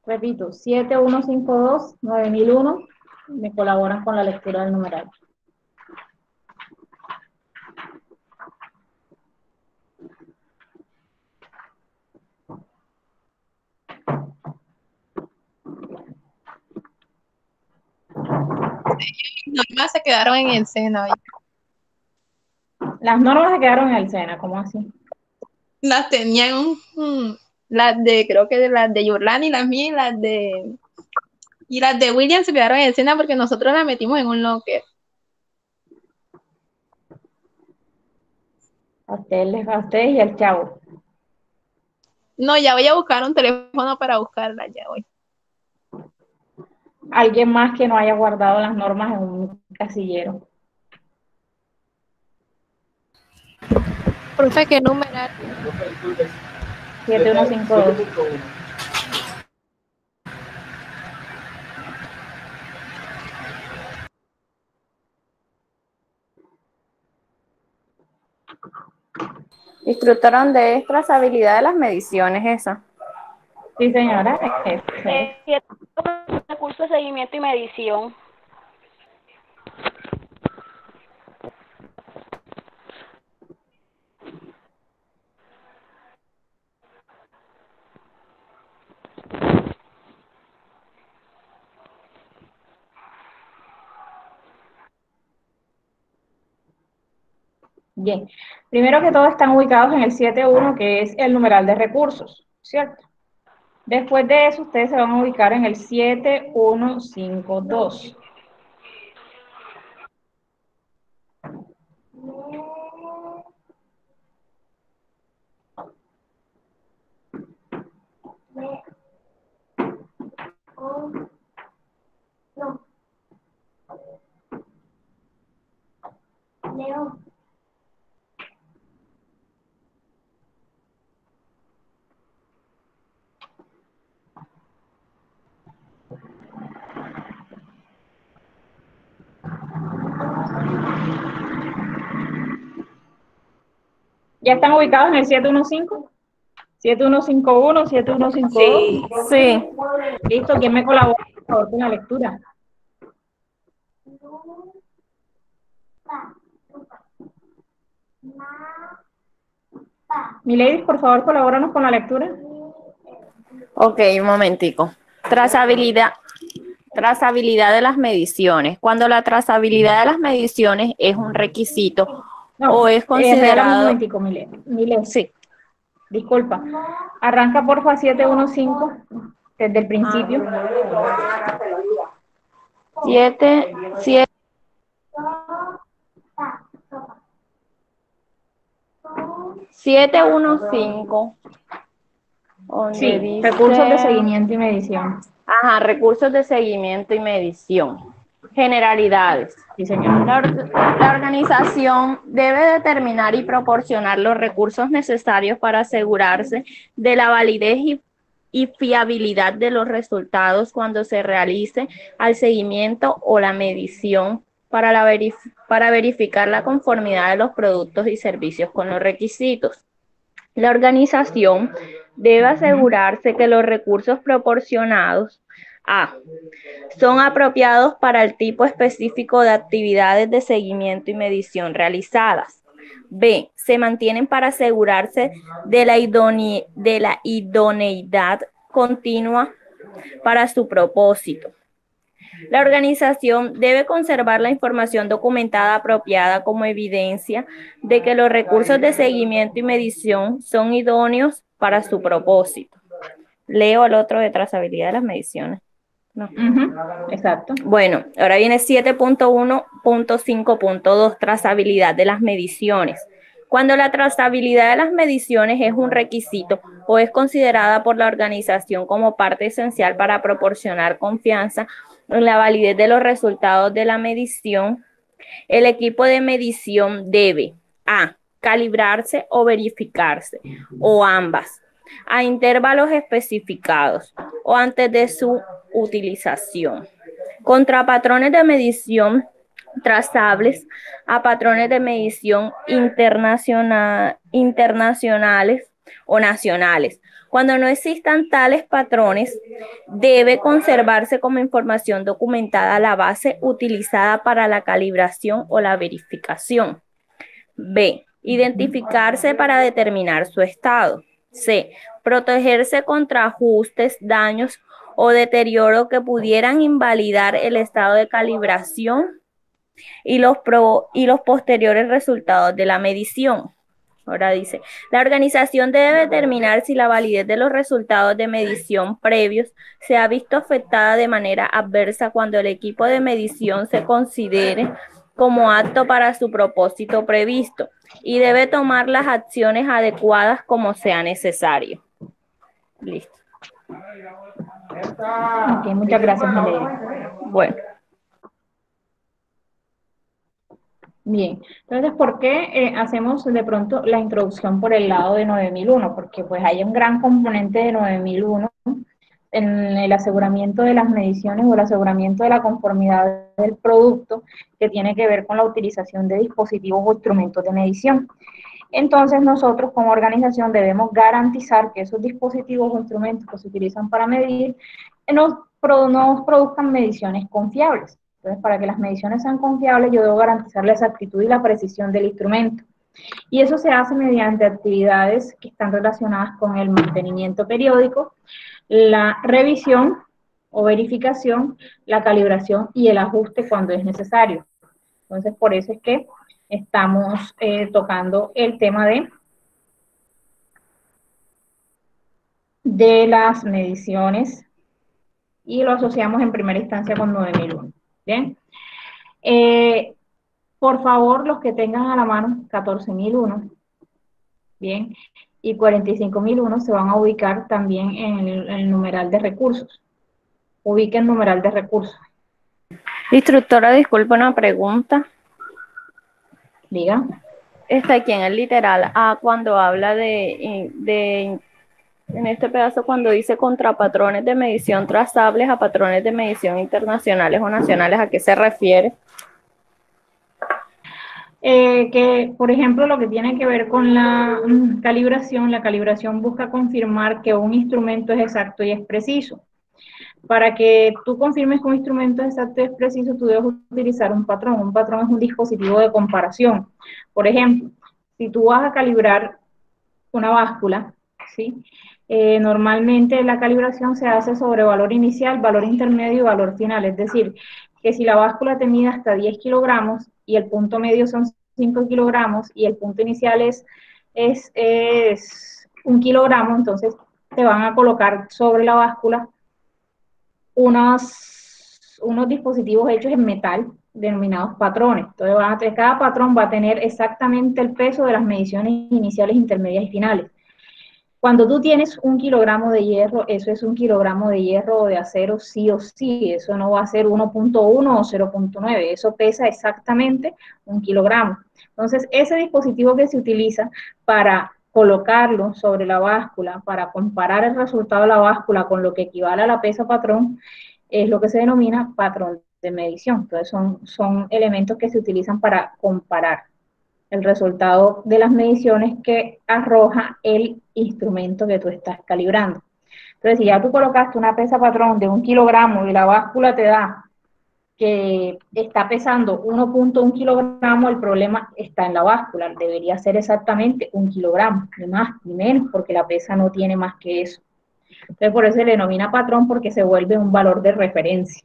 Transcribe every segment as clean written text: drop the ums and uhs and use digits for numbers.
Repito, 7152-9001, me colaboran con la lectura del numeral. Las normas se quedaron en el seno. Las normas se quedaron en el SENA, ¿cómo así? Las tenían, las de, creo que de las de Yorlani y las mías y las de William se quedaron en el seno porque nosotros las metimos en un locker. A ustedes y al chavo. No, ya voy a buscar un teléfono para buscarla, ya voy. Alguien más que no haya guardado las normas en un casillero. Profe, ¿qué numeral? 7152. Instructora, ¿dónde es trazabilidad de las mediciones esa? Sí, señora. Recurso de seguimiento y medición. Bien. Primero que todo están ubicados en el 7.1, que es el numeral de recursos, ¿cierto? Después de eso, ustedes se van a ubicar en el 7152. ¿Ya están ubicados en el 715? 7151, 7152. Sí. Listo, ¿quién me colabora, por favor, con la lectura? Milady, por favor, colabóranos con la lectura. Ok, un momentico. Trazabilidad de las mediciones. Cuando la trazabilidad de las mediciones es un requisito o No, es regálame un considerado... momentico, Milady. Sí. Disculpa. Arranca, porfa, 715, desde el principio. 7, 715, donde Sí, recursos de dice, seguimiento y medición. ajá, recursos de seguimiento y medición. Generalidades. Sí, señor. La organización debe determinar y proporcionar los recursos necesarios para asegurarse de la validez y fiabilidad de los resultados cuando se realice el seguimiento o la medición para verificar la conformidad de los productos y servicios con los requisitos. La organización debe asegurarse que los recursos proporcionados a son apropiados para el tipo específico de actividades de seguimiento y medición realizadas. B. Se mantienen para asegurarse de la idoneidad continua para su propósito. La organización debe conservar la información documentada apropiada como evidencia de que los recursos de seguimiento y medición son idóneos para su propósito. Leo el otro de trazabilidad de las mediciones. No. Exacto. Bueno, ahora viene 7.1.5.2, trazabilidad de las mediciones. Cuando la trazabilidad de las mediciones es un requisito o es considerada por la organización como parte esencial para proporcionar confianza en la validez de los resultados de la medición, el equipo de medición debe a. Calibrarse o verificarse, o ambas, a intervalos especificados o antes de su utilización. Contra patrones de medición trazables a patrones de medición internacionales o nacionales, Cuando no existan tales patrones, debe conservarse como información documentada la base utilizada para la calibración o la verificación. B. Identificarse para determinar su estado. C. Protegerse contra ajustes, daños o deterioro que pudieran invalidar el estado de calibración y los posteriores resultados de la medición. Ahora dice, la organización debe determinar si la validez de los resultados de medición previos se ha visto afectada de manera adversa cuando el equipo de medición se considere como apto para su propósito previsto y debe tomar las acciones adecuadas como sea necesario. Listo. Ok, muchas gracias, Milady. Bueno. Bien, entonces, ¿por qué hacemos de pronto la introducción por el lado de 9001? Porque pues hay un gran componente de 9001 en el aseguramiento de las mediciones o el aseguramiento de la conformidad del producto que tiene que ver con la utilización de dispositivos o instrumentos de medición. Entonces, nosotros como organización debemos garantizar que esos dispositivos o instrumentos que se utilizan para medir nos produzcan mediciones confiables. Entonces, para que las mediciones sean confiables, yo debo garantizar la exactitud y la precisión del instrumento. Y eso se hace mediante actividades que están relacionadas con el mantenimiento periódico, la revisión o verificación, la calibración y el ajuste cuando es necesario. Entonces, por eso es que estamos tocando el tema de las mediciones y lo asociamos en primera instancia con 9001. Bien. Por favor, los que tengan a la mano 14001, bien, y 45001 se van a ubicar también en el numeral de recursos. Ubiquen numeral de recursos. Instructora, disculpa una pregunta. Diga. Está aquí en el literal A cuando habla en este pedazo cuando dice contra patrones de medición trazables a patrones de medición internacionales o nacionales, ¿a qué se refiere? Que, por ejemplo, lo que tiene que ver con la calibración busca confirmar que un instrumento es exacto y es preciso. Para que tú confirmes que un instrumento es exacto y es preciso, tú debes utilizar un patrón. Un patrón es un dispositivo de comparación. Por ejemplo, si tú vas a calibrar una báscula, ¿sí? Normalmente la calibración se hace sobre valor inicial, valor intermedio y valor final. Es decir, que si la báscula te mide hasta 10 kilogramos y el punto medio son 5 kilogramos y el punto inicial es 1 kilogramo, entonces te van a colocar sobre la báscula unos dispositivos hechos en metal denominados patrones. Entonces, cada patrón va a tener exactamente el peso de las mediciones iniciales, intermedias y finales. Cuando tú tienes 1 kilogramo de hierro, eso es 1 kilogramo de hierro o de acero sí o sí, eso no va a ser 1.1 o 0.9, eso pesa exactamente 1 kilogramo. Entonces, ese dispositivo que se utiliza para colocarlo sobre la báscula, para comparar el resultado de la báscula con lo que equivale a la pesa patrón, es lo que se denomina patrón de medición. Entonces, son elementos que se utilizan para comparar el resultado de las mediciones que arroja el instrumento que tú estás calibrando. Entonces, si ya tú colocaste una pesa patrón de 1 kilogramo y la báscula te da que está pesando 1.1 kilogramo, el problema está en la báscula. Debería ser exactamente 1 kilogramo, ni más ni menos, porque la pesa no tiene más que eso. Entonces, por eso se le denomina patrón, porque se vuelve un valor de referencia.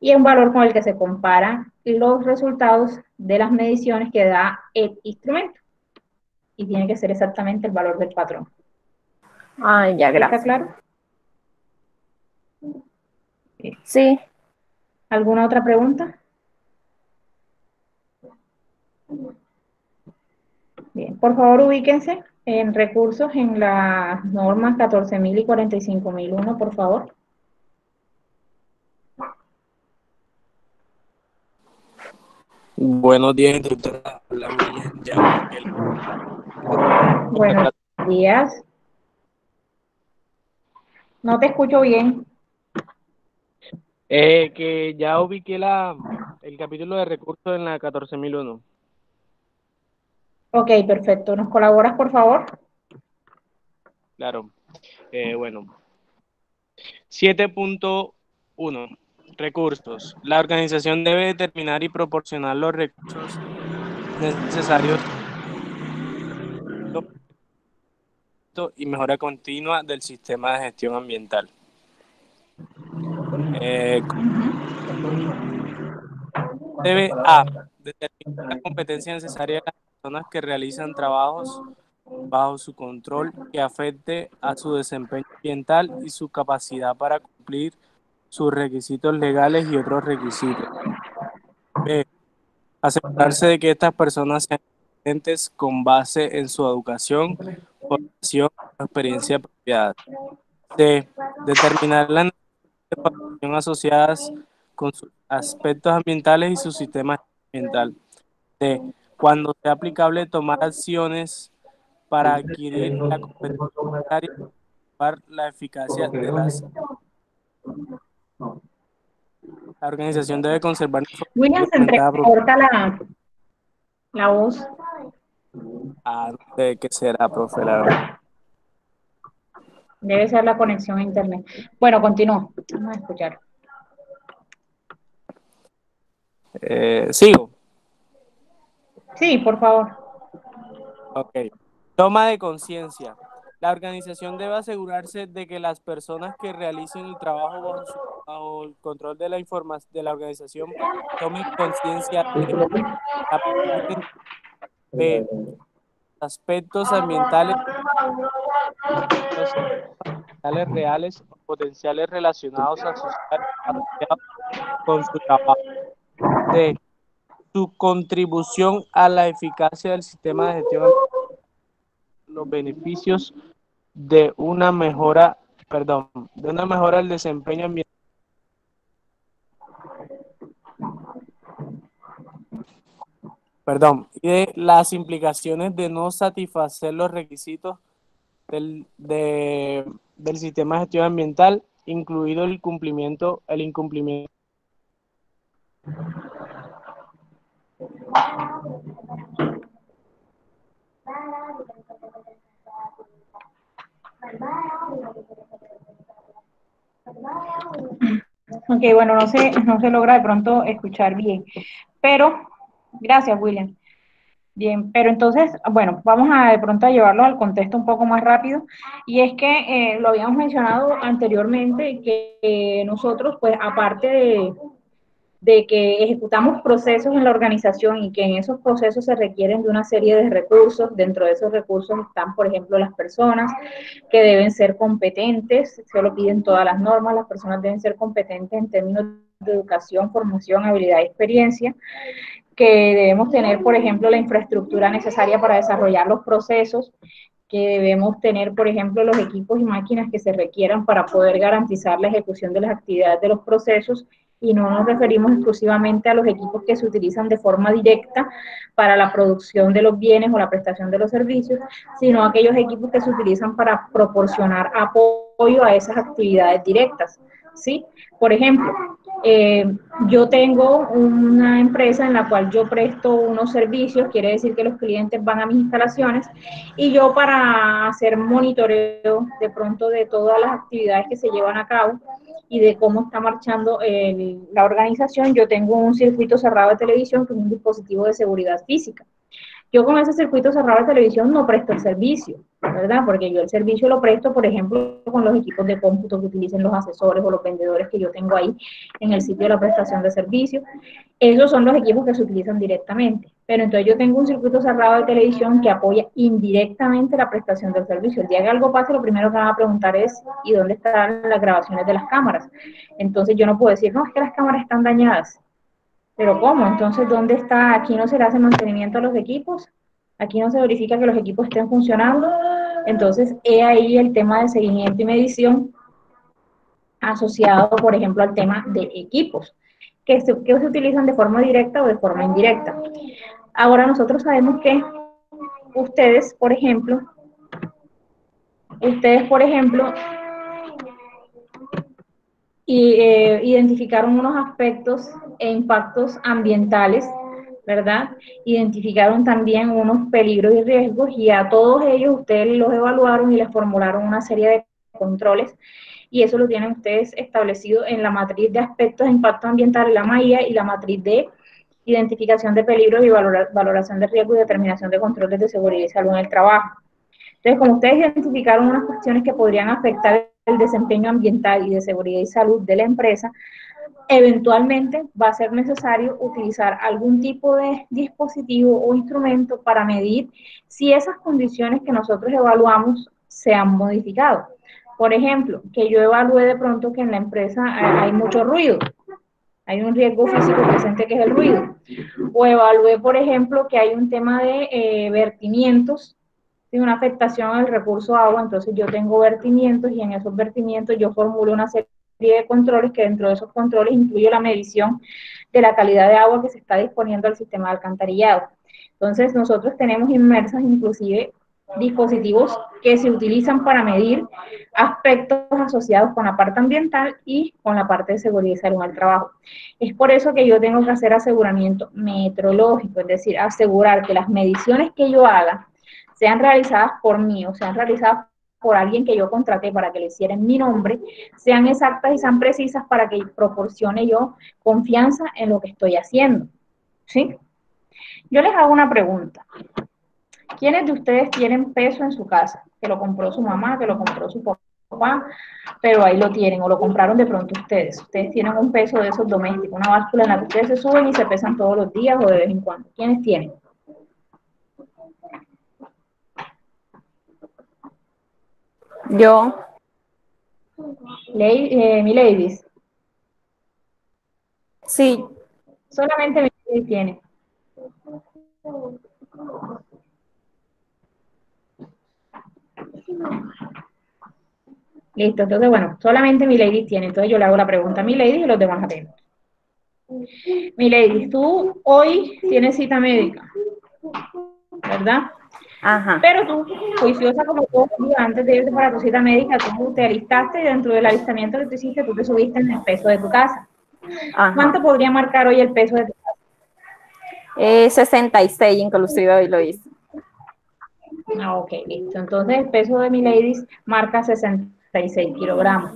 Y un valor con el que se comparan los resultados de las mediciones que da el instrumento. Y tiene que ser exactamente el valor del patrón. Ay, ya, gracias. ¿Está claro? Sí. ¿Alguna otra pregunta? Bien, por favor ubíquense en recursos en las normas 14.000 y 45.001, por favor. Buenos días, instructora. Buenos días. No te escucho bien. Que ya ubiqué el capítulo de recursos en la 14.001. Ok, perfecto. ¿Nos colaboras, por favor? Claro. Bueno, 7.1. Recursos. La organización debe determinar y proporcionar los recursos necesarios y mejora continua del sistema de gestión ambiental. Debe determinar la competencia necesaria de las personas que realizan trabajos bajo su control que afecte a su desempeño ambiental y su capacidad para cumplir sus requisitos legales y otros requisitos. B. Asegurarse de que estas personas sean competentes con base en su educación, formación o experiencia apropiada. C. Determinar las necesidades de formación asociadas con sus aspectos ambientales y su sistema ambiental. D. Cuando sea aplicable, tomar acciones para adquirir la competencia necesaria y mejorar la eficacia de la organización debe conservar William, se documentada. entrecorta la voz. No sé qué será, profe, la verdad. Debe ser la conexión a internet. Bueno, continúo. Vamos a escuchar. Sigo. Sí, por favor. Ok. Toma de conciencia. La organización debe asegurarse de que las personas que realicen el trabajo bajo el control de de la organización tomen conciencia de apliquen de aspectos ambientales, reales o potenciales relacionados asociados con su trabajo. D. Su contribución a la eficacia del sistema de gestión ambiental, los beneficios de una mejora del desempeño ambiental. Y de las implicaciones de no satisfacer los requisitos del sistema de gestión ambiental, incluido el incumplimiento. Ok, bueno, no se logra de pronto escuchar bien, pero gracias, William. Bien, pero entonces, bueno, vamos a de pronto a llevarlo al contexto un poco más rápido, y es que lo habíamos mencionado anteriormente, que nosotros, pues, aparte de que ejecutamos procesos en la organización y que en esos procesos se requieren de una serie de recursos. Dentro de esos recursos están, por ejemplo, las personas que deben ser competentes, se lo piden todas las normas, las personas deben ser competentes en términos de educación, formación, habilidad y experiencia, que debemos tener, por ejemplo, la infraestructura necesaria para desarrollar los procesos, que debemos tener, por ejemplo, los equipos y máquinas que se requieran para poder garantizar la ejecución de las actividades de los procesos, y no nos referimos exclusivamente a los equipos que se utilizan de forma directa para la producción de los bienes o la prestación de los servicios, sino a aquellos equipos que se utilizan para proporcionar apoyo a esas actividades directas, ¿sí? Por ejemplo, yo tengo una empresa en la cual yo presto unos servicios, quiere decir que los clientes van a mis instalaciones, y yo, para hacer monitoreo de pronto de todas las actividades que se llevan a cabo y de cómo está marchando la organización, yo tengo un circuito cerrado de televisión, que es un dispositivo de seguridad física. Yo con ese circuito cerrado de televisión no presto el servicio, ¿verdad? Porque yo el servicio lo presto, por ejemplo, con los equipos de cómputo que utilicen los asesores o los vendedores que yo tengo ahí en el sitio de la prestación de servicios. Esos son los equipos que se utilizan directamente. Pero entonces yo tengo un circuito cerrado de televisión que apoya indirectamente la prestación del servicio. El día que algo pase, lo primero que van a preguntar es: ¿y dónde están las grabaciones de las cámaras? Entonces yo no puedo decir: no, es que las cámaras están dañadas. Pero ¿cómo? Entonces, ¿dónde está? Aquí no se le hace mantenimiento a los equipos, aquí no se verifica que los equipos estén funcionando. Entonces, he ahí el tema de seguimiento y medición asociado, por ejemplo, al tema de equipos, que se utilizan de forma directa o de forma indirecta. Ahora, nosotros sabemos que ustedes, por ejemplo, identificaron unos aspectos e impactos ambientales ¿verdad? Identificaron también unos peligros y riesgos y a todos ellos ustedes los evaluaron y les formularon una serie de controles y eso lo tienen ustedes establecido en la matriz de aspectos de impacto ambiental, la MAIA, y la matriz de identificación de peligros y valoración de riesgo y determinación de controles de seguridad y salud en el trabajo. Entonces, como ustedes identificaron unas cuestiones que podrían afectar el desempeño ambiental y de seguridad y salud de la empresa, eventualmente va a ser necesario utilizar algún tipo de dispositivo o instrumento para medir si esas condiciones que nosotros evaluamos se han modificado. Por ejemplo, que yo evalúe de pronto que en la empresa hay mucho ruido, hay un riesgo físico presente que es el ruido, o evalué, por ejemplo, que hay un tema de vertimientos, de una afectación al recurso agua, entonces yo tengo vertimientos y en esos vertimientos yo formulo una serie de controles que dentro de esos controles incluyo la medición de la calidad de agua que se está disponiendo al sistema de alcantarillado. Entonces nosotros tenemos inmersas inclusive dispositivos que se utilizan para medir aspectos asociados con la parte ambiental y con la parte de seguridad y salud en el trabajo. Es por eso que yo tengo que hacer aseguramiento metrológico, es decir, asegurar que las mediciones que yo haga sean realizadas por mí o sean realizadas por alguien que yo contraté para que le hiciera en mi nombre, sean exactas y sean precisas para que proporcione yo confianza en lo que estoy haciendo. ¿Sí? Yo les hago una pregunta. ¿Quiénes de ustedes tienen peso en su casa? Que lo compró su mamá, que lo compró su papá, pero ahí lo tienen, o lo compraron de pronto ustedes. Ustedes tienen un peso de esos domésticos, una báscula en la que ustedes se suben y se pesan todos los días o de vez en cuando. ¿Quiénes tienen? Yo, Mi ladies. sí, Solamente mi ladies tiene. Listo, entonces bueno, solamente mi lady tiene, entonces yo le hago la pregunta a mi lady y los demás atentos. Mi lady, tú hoy tienes cita médica, ¿verdad? ajá, Pero tú, juiciosa como todos los días antes de irte para tu cita médica, tú te alistaste y dentro del alistamiento que tú hiciste, tú te subiste en el peso de tu casa. ¿Cuánto ajá. podría marcar hoy el peso de tu casa? 66 inclusive hoy lo hice. Ah, ok, listo. Entonces el peso de mi lady marca 66 kilogramos.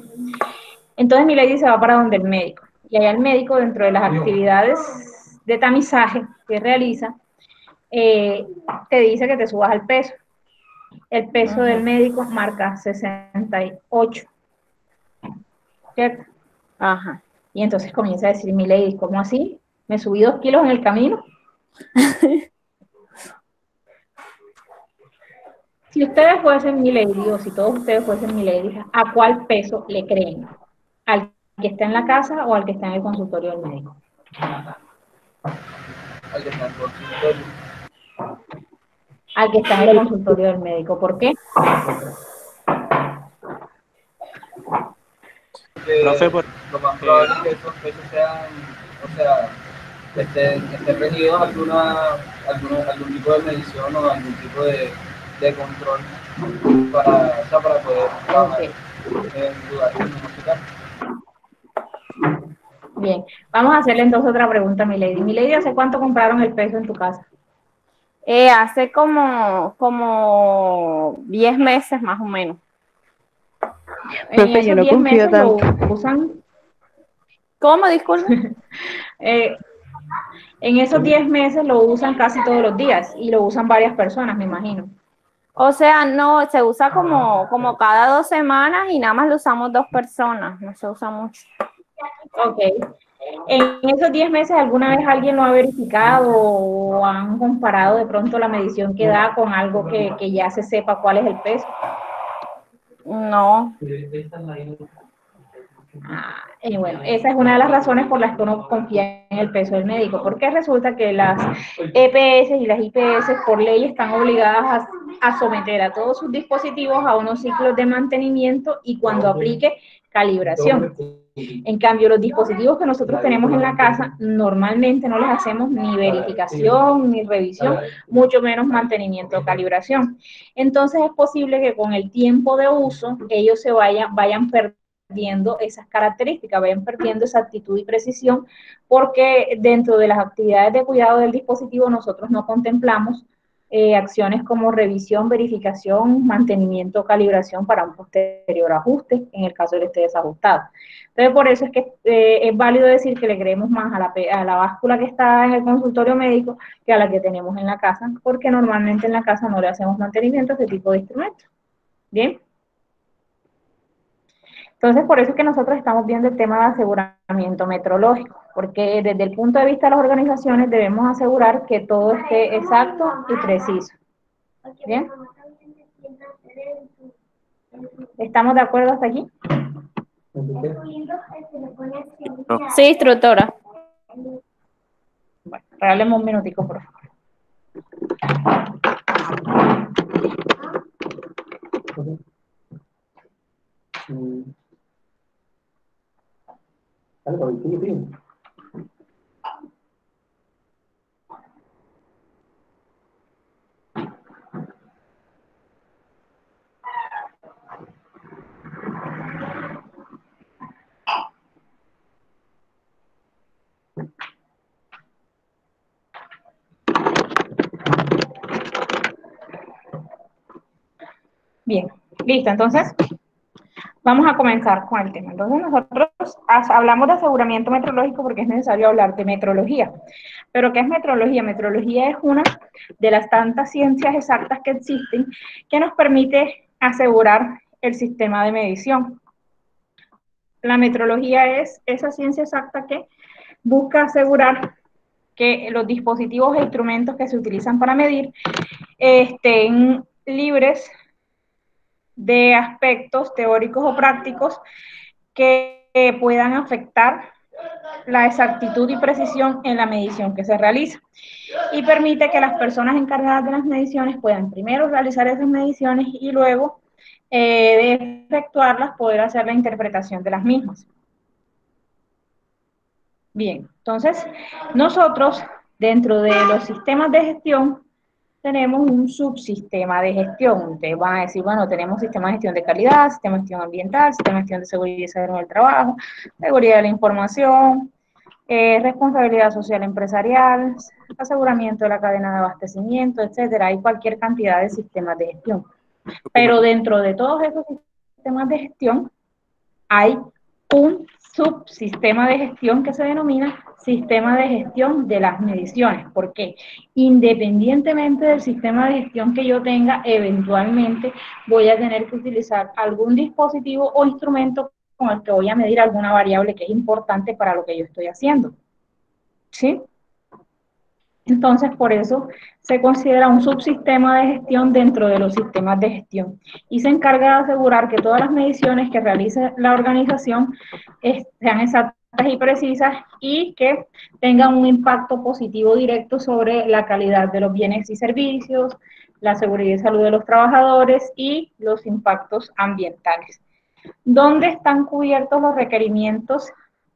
Entonces mi lady se va para donde el médico. Y allá el médico, dentro de las actividades de tamizaje que realiza, te dice que te subas al peso. El peso del médico marca 68, ¿cierto? Ajá. Y entonces comienza a decir mi lady, ¿cómo así? ¿Me subí 2 kilos en el camino? Si ustedes fuesen mi lady, o si todos ustedes fuesen mi lady, ¿a cuál peso le creen? ¿Al que está en la casa o al que está en el consultorio del médico? Al que está en el consultorio. Al que está en el consultorio del médico. ¿Por qué? Profe, Lo más probable es que esos pesos sean, o sea, estén regidos algún tipo de medición o algún tipo de control para poder trabajar en lugares en un hospital. Bien, vamos a hacerle entonces otra pregunta a mi lady. Mi lady, ¿hace cuánto compraron el peso en tu casa? Hace como 10 meses más o menos. En esos 10 meses lo usan. ¿Cómo? Disculpe. En esos 10 meses lo usan casi todos los días y lo usan varias personas, me imagino. O sea, no, se usa como cada 2 semanas y nada más lo usamos 2 personas, no se usa mucho. Ok. En esos 10 meses, ¿alguna vez alguien lo ha verificado o han comparado de pronto la medición que da con algo que ya se sepa cuál es el peso? No. Bueno, esa es una de las razones por las que uno confía en el peso del médico, porque resulta que las EPS y las IPS por ley están obligadas a someter a todos sus dispositivos a unos ciclos de mantenimiento y cuando aplique calibración. En cambio, los dispositivos que nosotros tenemos en la casa normalmente no les hacemos ni verificación ni revisión, mucho menos mantenimiento o calibración. Entonces es posible que con el tiempo de uso ellos se vayan perdiendo perdiendo esas características, vayan perdiendo esa actitud y precisión, porque dentro de las actividades de cuidado del dispositivo nosotros no contemplamos acciones como revisión, verificación, mantenimiento, calibración para un posterior ajuste en el caso de que esté desajustado. Entonces, por eso es que es válido decir que le creemos más a la báscula que está en el consultorio médico que a la que tenemos en la casa, porque normalmente en la casa no le hacemos mantenimiento a este tipo de instrumentos. ¿Bien? Entonces, por eso es que nosotros estamos viendo el tema de aseguramiento metrológico, porque desde el punto de vista de las organizaciones debemos asegurar que todo esté exacto y preciso. ¿Bien? ¿Estamos de acuerdo hasta aquí? Sí, instructora. Bueno, regáleme un minutico, por favor. Bien, listo, entonces vamos a comenzar con el tema. Entonces nosotros hablamos de aseguramiento metrológico porque es necesario hablar de metrología. ¿Pero qué es metrología? Metrología es una de las tantas ciencias exactas que existen que nos permite asegurar el sistema de medición. La metrología es esa ciencia exacta que busca asegurar que los dispositivos e instrumentos que se utilizan para medir estén libres de aspectos teóricos o prácticos que puedan afectar la exactitud y precisión en la medición que se realiza, y permite que las personas encargadas de las mediciones puedan primero realizar esas mediciones y luego de efectuarlas poder hacer la interpretación de las mismas. Bien, entonces nosotros dentro de los sistemas de gestión tenemos un subsistema de gestión. Ustedes van a decir, bueno, tenemos sistema de gestión de calidad, sistema de gestión ambiental, sistema de gestión de seguridad y salud del trabajo, seguridad de la información, responsabilidad social empresarial, aseguramiento de la cadena de abastecimiento, etcétera. Hay cualquier cantidad de sistemas de gestión. Pero dentro de todos esos sistemas de gestión hay un subsistema de gestión que se denomina sistema de gestión de las mediciones. ¿Por qué? Independientemente del sistema de gestión que yo tenga, eventualmente voy a tener que utilizar algún dispositivo o instrumento con el que voy a medir alguna variable que es importante para lo que yo estoy haciendo. ¿Sí? Entonces, por eso se considera un subsistema de gestión dentro de los sistemas de gestión y se encarga de asegurar que todas las mediciones que realice la organización sean exactas y precisas y que tengan un impacto positivo directo sobre la calidad de los bienes y servicios, la seguridad y salud de los trabajadores y los impactos ambientales. ¿Dónde están cubiertos los requerimientos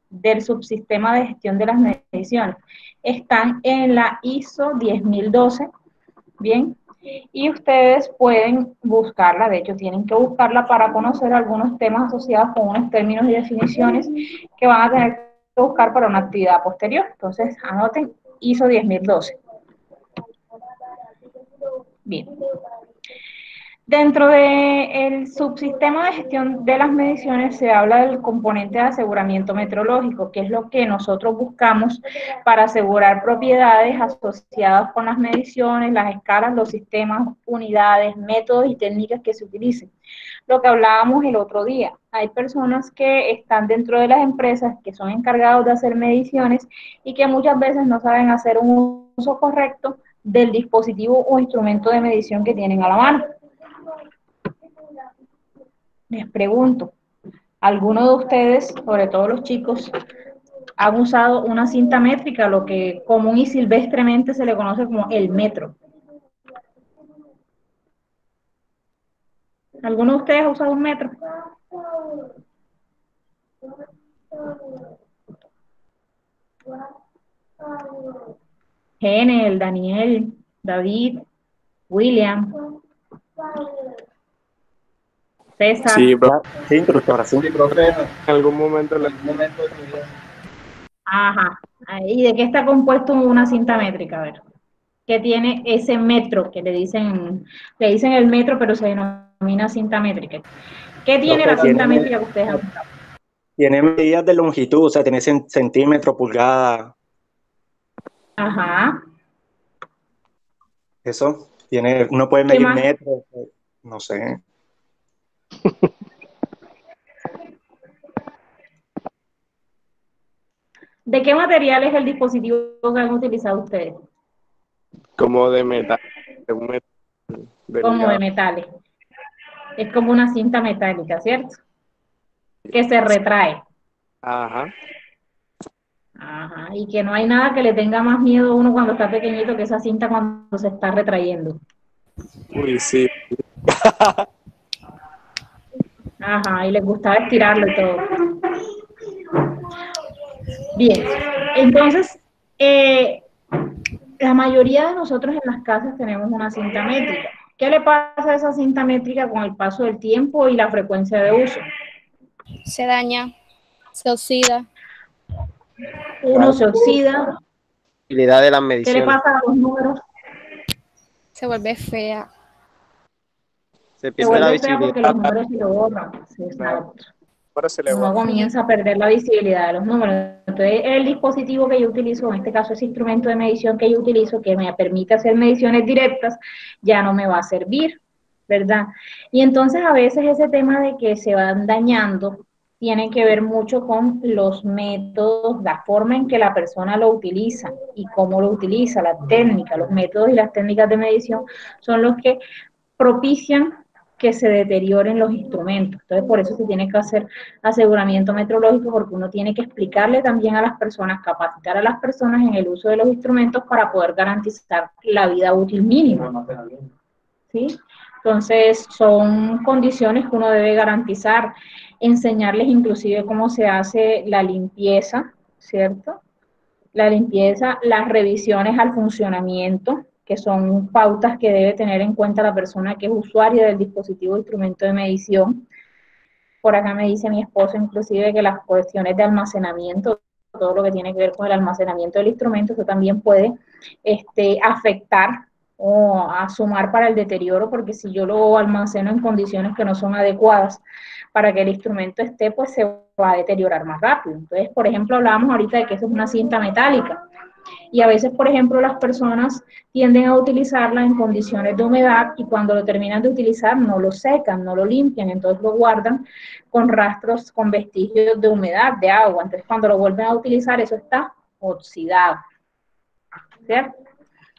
del subsistema de gestión de las mediciones? Están en la ISO 10012, ¿bien? Y ustedes pueden buscarla, de hecho tienen que buscarla para conocer algunos temas asociados con unos términos y definiciones que van a tener que buscar para una actividad posterior. Entonces, anoten ISO 10012. Bien. Dentro del subsistema de gestión de las mediciones se habla del componente de aseguramiento metrológico, que es lo que nosotros buscamos para asegurar propiedades asociadas con las mediciones, las escalas, los sistemas, unidades, métodos y técnicas que se utilicen. Lo que hablábamos el otro día, hay personas que están dentro de las empresas que son encargados de hacer mediciones y que muchas veces no saben hacer un uso correcto del dispositivo o instrumento de medición que tienen a la mano. Les pregunto, ¿alguno de ustedes, sobre todo los chicos, han usado una cinta métrica, lo que común y silvestremente se le conoce como el metro? ¿Alguno de ustedes ha usado un metro? Genel, Daniel, David, William. César. Sí, bro. Sí, instructora, sí. Sí, profe, en En algún momento le... algún momento de tu vida. Ajá. ¿Y de qué está compuesto una cinta métrica? A ver. ¿Qué tiene ese metro que le dicen el metro, pero se denomina cinta métrica? ¿Qué tiene Profe, la cinta métrica que ustedes han usado? tiene medidas de longitud, o sea, tiene centímetro, pulgada, Ajá. eso. Tiene, uno puede ¿Qué medir más? metros, no sé. ¿De qué material es el dispositivo que han utilizado ustedes? como de metal, de un metal Como de delgado. metales. Es como una cinta metálica, ¿cierto? Que se retrae. Ajá. Ajá. Y que no hay nada que le tenga más miedo a uno cuando está pequeñito que esa cinta cuando se está retrayendo. Uy, sí. Ajá. Y les gustaba estirarlo y todo. Bien. Entonces, la mayoría de nosotros en las casas tenemos una cinta métrica. ¿Qué le pasa a esa cinta métrica con el paso del tiempo y la frecuencia de uso? Se daña, se oxida. Uno se oxida. Utilidad de las ¿Qué le mediciones. pasa a los números? Se vuelve fea. Se Se pierde la vuelve fea visibilidad. porque los números se lo borran. Sí, exacto. Ahora se le Uno borra. comienza a perder la visibilidad de los números. Entonces, el dispositivo que yo utilizo, en este caso ese instrumento de medición que yo utilizo, que me permite hacer mediciones directas, ya no me va a servir, ¿verdad? Y entonces a veces ese tema de que se van dañando tiene que ver mucho con los métodos, la forma en que la persona lo utiliza y cómo lo utiliza, la técnica, los métodos y las técnicas de medición son los que propician que se deterioren los instrumentos. Entonces, por eso se tiene que hacer aseguramiento metrológico, porque uno tiene que explicarle también a las personas, capacitar a las personas en el uso de los instrumentos para poder garantizar la vida útil mínima. ¿Sí? Entonces, son condiciones que uno debe garantizar, enseñarles inclusive cómo se hace la limpieza, ¿cierto? La limpieza, las revisiones al funcionamiento, que son pautas que debe tener en cuenta la persona que es usuaria del dispositivo de instrumento de medición. Por acá me dice mi esposo inclusive que las cuestiones de almacenamiento, todo lo que tiene que ver con el almacenamiento del instrumento, eso también puede afectar o a sumar para el deterioro, porque si yo lo almaceno en condiciones que no son adecuadas para que el instrumento esté, pues se va a deteriorar más rápido. Entonces, por ejemplo, hablábamos ahorita de que eso es una cinta metálica. Y a veces, por ejemplo, las personas tienden a utilizarla en condiciones de humedad y cuando lo terminan de utilizar no lo secan, no lo limpian, entonces lo guardan con rastros, con vestigios de humedad, de agua. Entonces, cuando lo vuelven a utilizar, eso está oxidado, ¿cierto?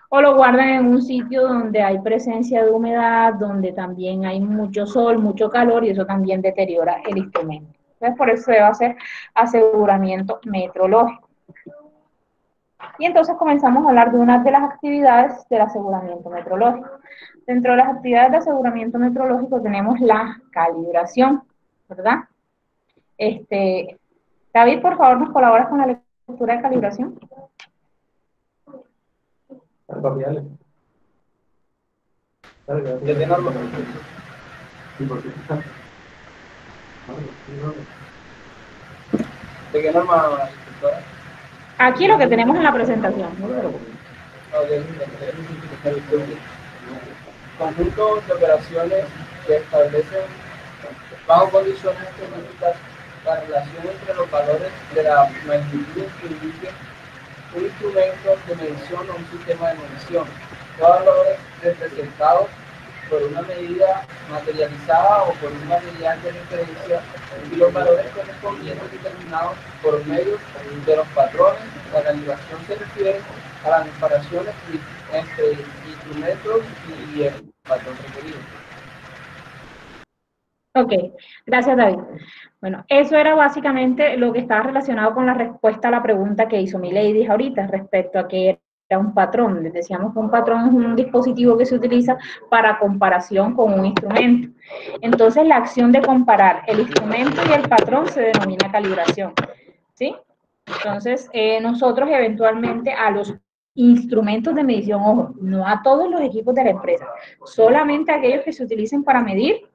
O lo guardan en un sitio donde hay presencia de humedad, donde también hay mucho sol, mucho calor, y eso también deteriora el instrumento. Entonces, por eso se debe hacer aseguramiento metrológico. Y entonces comenzamos a hablar de una de las actividades del aseguramiento metrológico. Dentro de las actividades de aseguramiento metrológico tenemos la calibración, ¿verdad? David, por favor, ¿nos colaboras con la lectura de calibración? ¿De qué norma? ¿De qué norma, instructora? Aquí lo que tenemos en la presentación. No te preocupes. Conjunto de operaciones que establecen bajo condiciones específicas la relación entre los valores de la magnitud que indique un instrumento de medición o un sistema de medición. Los valores representados por una medida materializada o por un material de referencia y los valores correspondientes determinados por medio de los patrones. La calibración se refiere a las comparaciones entre instrumentos y el patrón requerido. Ok, gracias David. Bueno, eso era básicamente lo que estaba relacionado con la respuesta a la pregunta que hizo Milady ahorita respecto a qué era un patrón. Les decíamos que un patrón es un dispositivo que se utiliza para comparación con un instrumento. Entonces, la acción de comparar el instrumento y el patrón se denomina calibración, ¿sí? Entonces, nosotros eventualmente a los instrumentos de medición, ojo, no a todos los equipos de la empresa, solamente a aquellos que se utilicen para medir,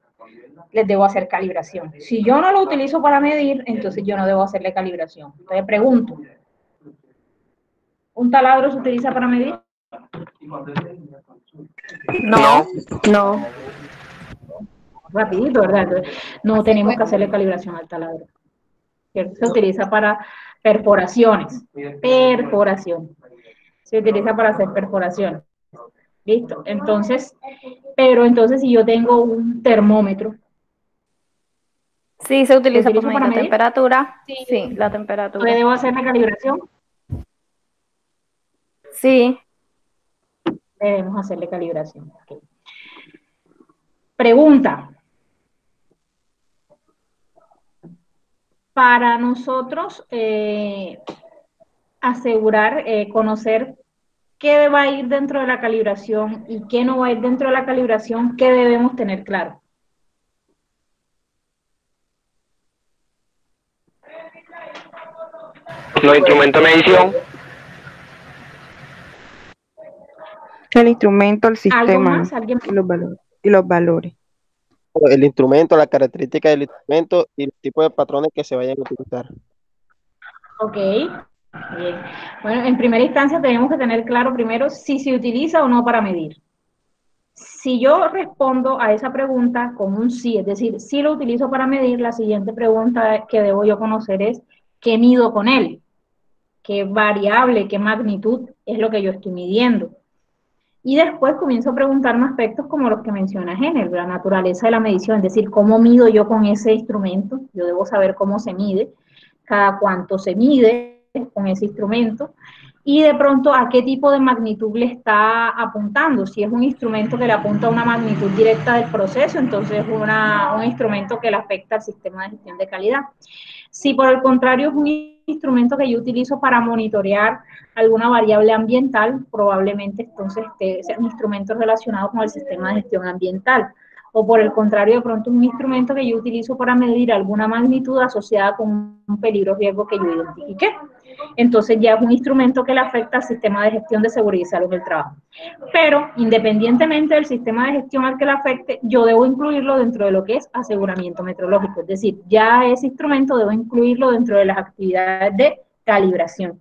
les debo hacer calibración. Si yo no lo utilizo para medir, entonces yo no debo hacerle calibración. Entonces pregunto, ¿un taladro se utiliza para medir? No, no. Rapidito, ¿verdad? Entonces, no tenemos que hacerle calibración al taladro. ¿Cierto? Se utiliza para perforaciones. Perforación. Se utiliza para hacer perforaciones. ¿Listo? Entonces, pero entonces si yo tengo un termómetro. Sí, se utiliza ¿Lo utilizo para para medir la medir? temperatura. Sí, la temperatura. ¿Debo hacerle calibración? Sí. Debemos hacerle calibración. Okay. Pregunta. Para nosotros asegurar, conocer qué va a ir dentro de la calibración y qué no va a ir dentro de la calibración, ¿qué debemos tener claro? Los instrumentos de medición. El instrumento, el ¿Algo sistema más? ¿Alguien más? y los valores. El instrumento, la característica del instrumento y el tipo de patrones que se vayan a utilizar. Ok, bien. Bueno, en primera instancia tenemos que tener claro primero si se utiliza o no para medir. Si yo respondo a esa pregunta con un sí, es decir, si lo utilizo para medir, la siguiente pregunta que debo yo conocer es ¿qué mido con él? ¿Qué variable, qué magnitud es lo que yo estoy midiendo? Y después comienzo a preguntarme aspectos como los que menciona Jenner, la naturaleza de la medición, es decir, ¿cómo mido yo con ese instrumento? Yo debo saber cómo se mide, cada cuánto se mide con ese instrumento, y de pronto a qué tipo de magnitud le está apuntando. Si es un instrumento que le apunta a una magnitud directa del proceso, entonces es un instrumento que le afecta al sistema de gestión de calidad. Si por el contrario es un instrumento que yo utilizo para monitorear alguna variable ambiental, probablemente entonces sea un instrumento relacionado con el sistema de gestión ambiental. O por el contrario, de pronto un instrumento que yo utilizo para medir alguna magnitud asociada con un peligro o riesgo que yo identifique. Entonces ya es un instrumento que le afecta al sistema de gestión de seguridad y salud del trabajo. Pero independientemente del sistema de gestión al que le afecte, yo debo incluirlo dentro de lo que es aseguramiento metrológico. Es decir, ya ese instrumento debo incluirlo dentro de las actividades de calibración.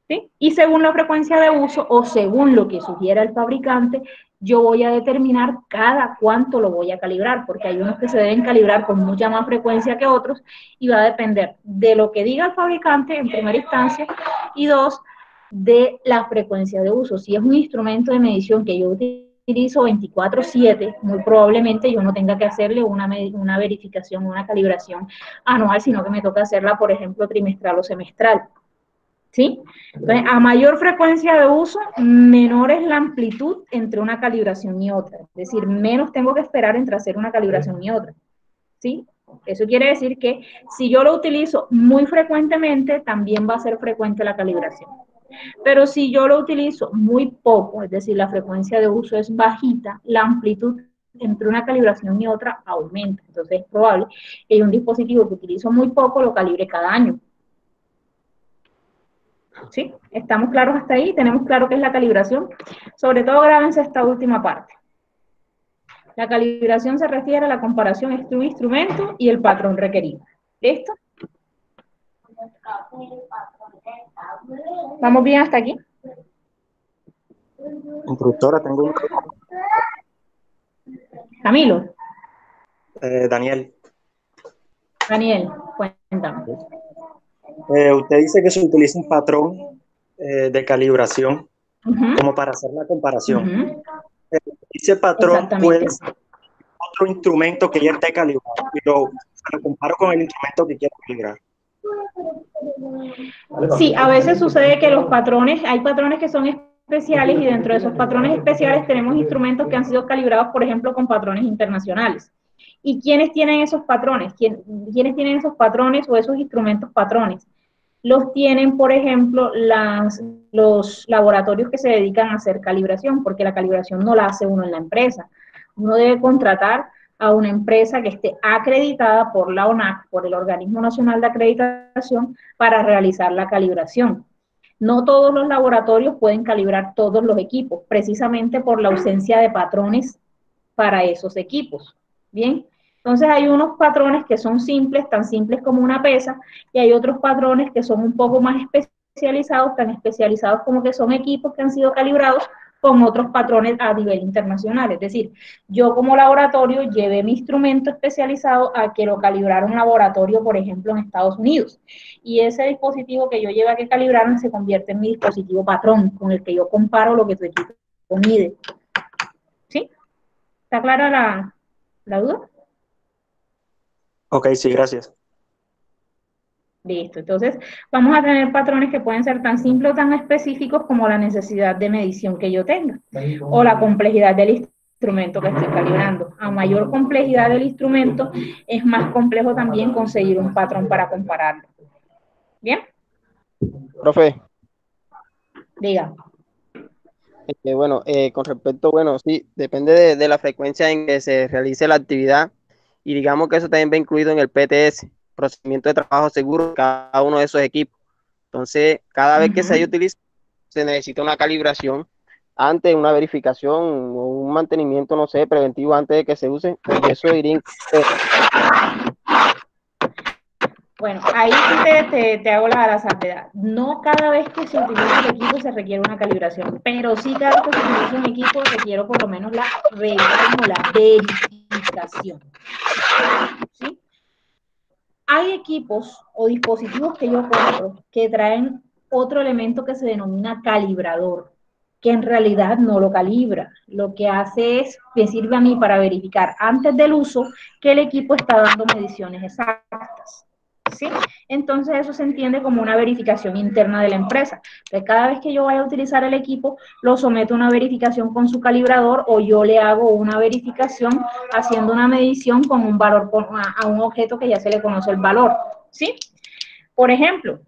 ¿Sí? Y según la frecuencia de uso o según lo que sugiera el fabricante, yo voy a determinar cada cuánto lo voy a calibrar, porque hay unos que se deben calibrar con mucha más frecuencia que otros y va a depender de lo que diga el fabricante en primera instancia y dos, de la frecuencia de uso. Si es un instrumento de medición que yo utilizo 24/7, muy probablemente yo no tenga que hacerle una verificación, una calibración anual, sino que me toca hacerla, por ejemplo, trimestral o semestral. ¿Sí? Entonces, a mayor frecuencia de uso, menor es la amplitud entre una calibración y otra. Es decir, menos tengo que esperar entre hacer una calibración y otra. ¿Sí? Eso quiere decir que si yo lo utilizo muy frecuentemente, también va a ser frecuente la calibración. Pero si yo lo utilizo muy poco, es decir, la frecuencia de uso es bajita, la amplitud entre una calibración y otra aumenta. Entonces es probable que un dispositivo que utilizo muy poco lo calibre cada año. ¿Sí? ¿Estamos claros hasta ahí? ¿Tenemos claro qué es la calibración? Sobre todo grábense esta última parte. La calibración se refiere a la comparación entre un instrumento y el patrón requerido. ¿Listo? ¿Vamos bien hasta aquí? Instructora, tengo un... Camilo. Daniel. Daniel, cuéntame. Usted dice que se utiliza un patrón de calibración como para hacer la comparación. Ese patrón puede ser otro instrumento que ya esté calibrado, pero lo comparo con el instrumento que quiero calibrar. Sí, a veces sucede que los patrones, hay patrones que son especiales y dentro de esos patrones especiales tenemos instrumentos que han sido calibrados, por ejemplo, con patrones internacionales. ¿Y quiénes tienen esos patrones? ¿Quiénes tienen esos patrones o esos instrumentos patrones? Los tienen, por ejemplo, los laboratorios que se dedican a hacer calibración, porque la calibración no la hace uno en la empresa. Uno debe contratar a una empresa que esté acreditada por la ONAC, por el Organismo Nacional de Acreditación, para realizar la calibración. No todos los laboratorios pueden calibrar todos los equipos, precisamente por la ausencia de patrones para esos equipos. Bien, Entonces hay unos patrones que son simples, tan simples como una pesa, y hay otros patrones que son un poco más especializados, tan especializados como que son equipos que han sido calibrados con otros patrones a nivel internacional. Es decir, yo como laboratorio llevé mi instrumento especializado a que lo calibrara un laboratorio, por ejemplo, en Estados Unidos. Y ese dispositivo que yo llevé a que calibraran se convierte en mi dispositivo patrón, con el que yo comparo lo que tu equipo mide. ¿Sí? ¿Está clara la duda? Ok, sí, gracias. Listo, entonces vamos a tener patrones que pueden ser tan simples o tan específicos como la necesidad de medición que yo tenga o la complejidad del instrumento que estoy calibrando. A mayor complejidad del instrumento, es más complejo también conseguir un patrón para compararlo. ¿Bien? Profe. Diga. Bueno, con respecto, bueno, sí, depende de la frecuencia en que se realice la actividad y digamos que eso también va incluido en el PTS, procedimiento de trabajo seguro de cada uno de esos equipos. Entonces, cada vez que se utiliza, se necesita una calibración antes, una verificación o un mantenimiento, no sé, preventivo antes de que se use, y eso iría Bueno, ahí sí te hago la salvedad. No cada vez que se utiliza el equipo se requiere una calibración, pero sí cada vez que se utiliza un equipo requiero por lo menos la revisión o la verificación. ¿Sí? Hay equipos o dispositivos que yo compro que traen otro elemento que se denomina calibrador, que en realidad no lo calibra. Lo que hace es, me sirve a mí para verificar antes del uso que el equipo está dando mediciones exactas. ¿Sí? Entonces eso se entiende como una verificación interna de la empresa. Entonces, cada vez que yo vaya a utilizar el equipo, lo someto a una verificación con su calibrador o yo le hago una verificación haciendo una medición con un valor, a un objeto que ya se le conoce el valor. ¿Sí? Por ejemplo,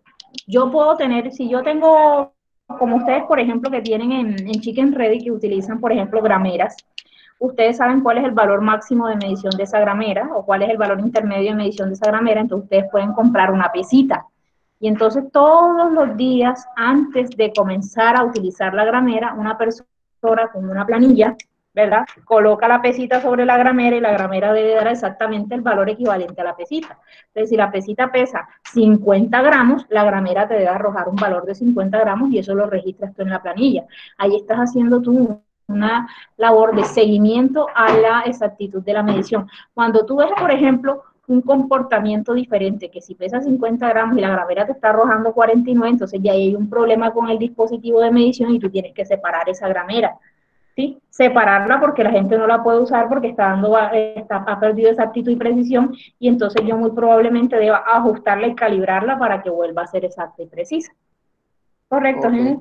yo puedo tener, si yo tengo, como ustedes, por ejemplo, que tienen en Chicken Ready, que utilizan, por ejemplo, grameras, ustedes saben cuál es el valor máximo de medición de esa gramera o cuál es el valor intermedio de medición de esa gramera, entonces ustedes pueden comprar una pesita. Y entonces todos los días, antes de comenzar a utilizar la gramera, una persona con una planilla, ¿verdad? Coloca la pesita sobre la gramera y la gramera debe dar exactamente el valor equivalente a la pesita. Entonces, si la pesita pesa 50 gramos, la gramera te debe arrojar un valor de 50 gramos y eso lo registras tú en la planilla. Ahí estás haciendo tú una labor de seguimiento a la exactitud de la medición. Cuando tú ves, por ejemplo, un comportamiento diferente, que si pesa 50 gramos y la gramera te está arrojando 49, entonces ya hay un problema con el dispositivo de medición y tú tienes que separar esa gramera. ¿Sí? Separarla porque la gente no la puede usar porque ha perdido exactitud y precisión y entonces yo muy probablemente deba ajustarla y calibrarla para que vuelva a ser exacta y precisa. ¿Correcto, Jenny?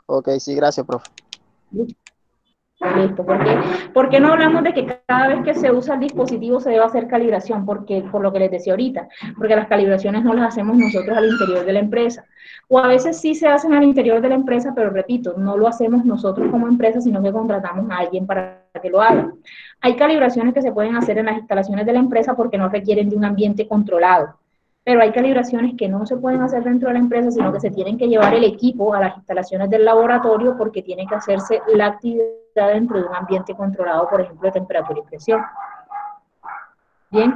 Ok, sí, gracias, profe. Listo. ¿Por qué no hablamos de que cada vez que se usa el dispositivo se debe hacer calibración? Porque, por lo que les decía ahorita, porque las calibraciones no las hacemos nosotros al interior de la empresa. O a veces sí se hacen al interior de la empresa, pero repito, no lo hacemos nosotros como empresa, sino que contratamos a alguien para que lo haga. Hay calibraciones que se pueden hacer en las instalaciones de la empresa porque no requieren de un ambiente controlado. Pero hay calibraciones que no se pueden hacer dentro de la empresa, sino que se tienen que llevar el equipo a las instalaciones del laboratorio porque tiene que hacerse la actividad dentro de un ambiente controlado, por ejemplo, de temperatura y presión. Bien,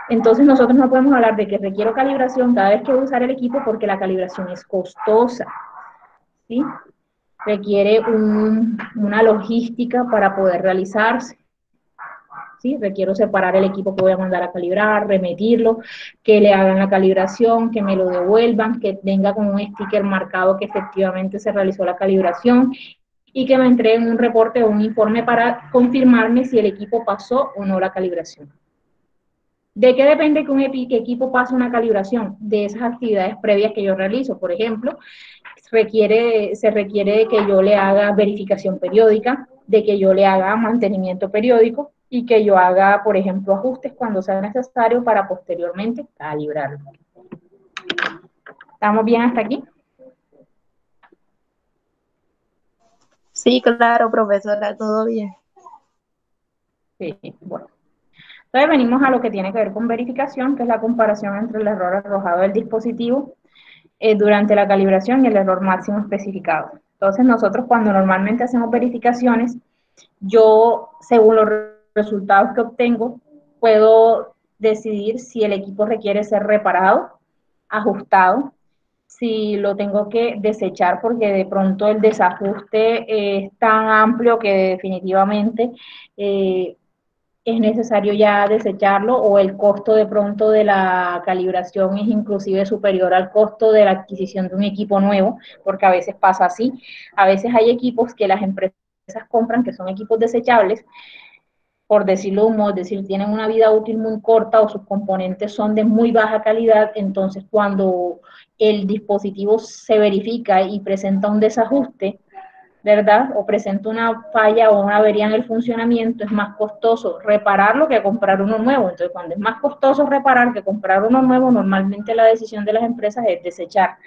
entonces nosotros no podemos hablar de que requiero calibración cada vez que voy a usar el equipo porque la calibración es costosa, ¿sí? Requiere una logística para poder realizarse. ¿Sí? Requiero separar el equipo que voy a mandar a calibrar, remitirlo, que le hagan la calibración, que me lo devuelvan, que venga con un sticker marcado que efectivamente se realizó la calibración y que me entreguen un reporte o un informe para confirmarme si el equipo pasó o no la calibración. ¿De qué depende que un equipo pase una calibración? De esas actividades previas que yo realizo. Por ejemplo, se requiere de que yo le haga verificación periódica, de que yo le haga mantenimiento periódico y que yo haga, por ejemplo, ajustes cuando sea necesario para posteriormente calibrarlo. ¿Estamos bien hasta aquí? Sí, claro, profesora, todo bien. Sí, bueno. Entonces venimos a lo que tiene que ver con verificación, que es la comparación entre el error arrojado del dispositivo durante la calibración y el error máximo especificado. Entonces nosotros cuando normalmente hacemos verificaciones, yo según los resultados que obtengo, puedo decidir si el equipo requiere ser reparado, ajustado, si lo tengo que desechar porque de pronto el desajuste es tan amplio que definitivamente es necesario ya desecharlo, o el costo de pronto de la calibración es inclusive superior al costo de la adquisición de un equipo nuevo, porque a veces pasa así. A veces hay equipos que las empresas compran que son equipos desechables, por decirlo de un modo, es decir, tienen una vida útil muy corta o sus componentes son de muy baja calidad. Entonces cuando el dispositivo se verifica y presenta un desajuste, ¿verdad? O presenta una falla o una avería en el funcionamiento, es más costoso repararlo que comprar uno nuevo. Entonces, cuando es más costoso reparar que comprar uno nuevo, normalmente la decisión de las empresas es desechar.